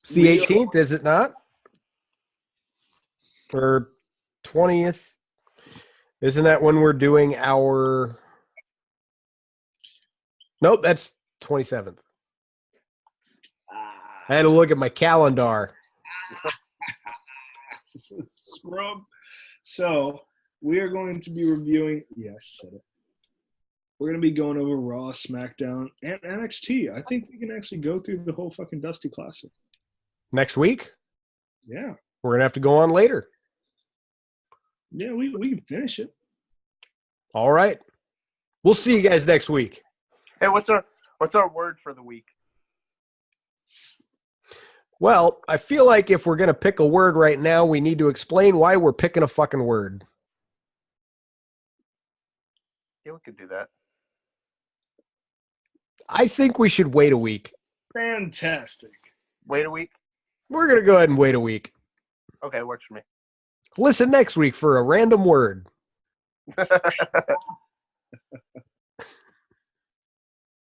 Speaker 2: It's the 18th, is it not? Or 20th? Isn't that when we're doing our... Nope, that's 27th. I had to look at my calendar.
Speaker 1: Scrub. So we are going to be reviewing. Yes, said it. We're going to be going over Raw, SmackDown, and NXT. I think we can actually go through the whole fucking Dusty Classic.
Speaker 2: Next week?
Speaker 1: Yeah.
Speaker 2: We're going to have to go on later.
Speaker 1: Yeah, we can finish it.
Speaker 2: All right. We'll see you guys next week.
Speaker 3: Hey, what's our word for the week?
Speaker 2: Well, I feel like if we're going to pick a word right now, we need to explain why we're picking a fucking word.
Speaker 3: Yeah, we could do that.
Speaker 2: I think we should wait a week.
Speaker 1: Fantastic.
Speaker 3: Wait a week?
Speaker 2: We're going to go ahead and wait a week.
Speaker 3: Okay, works for me.
Speaker 2: Listen next week for a random word.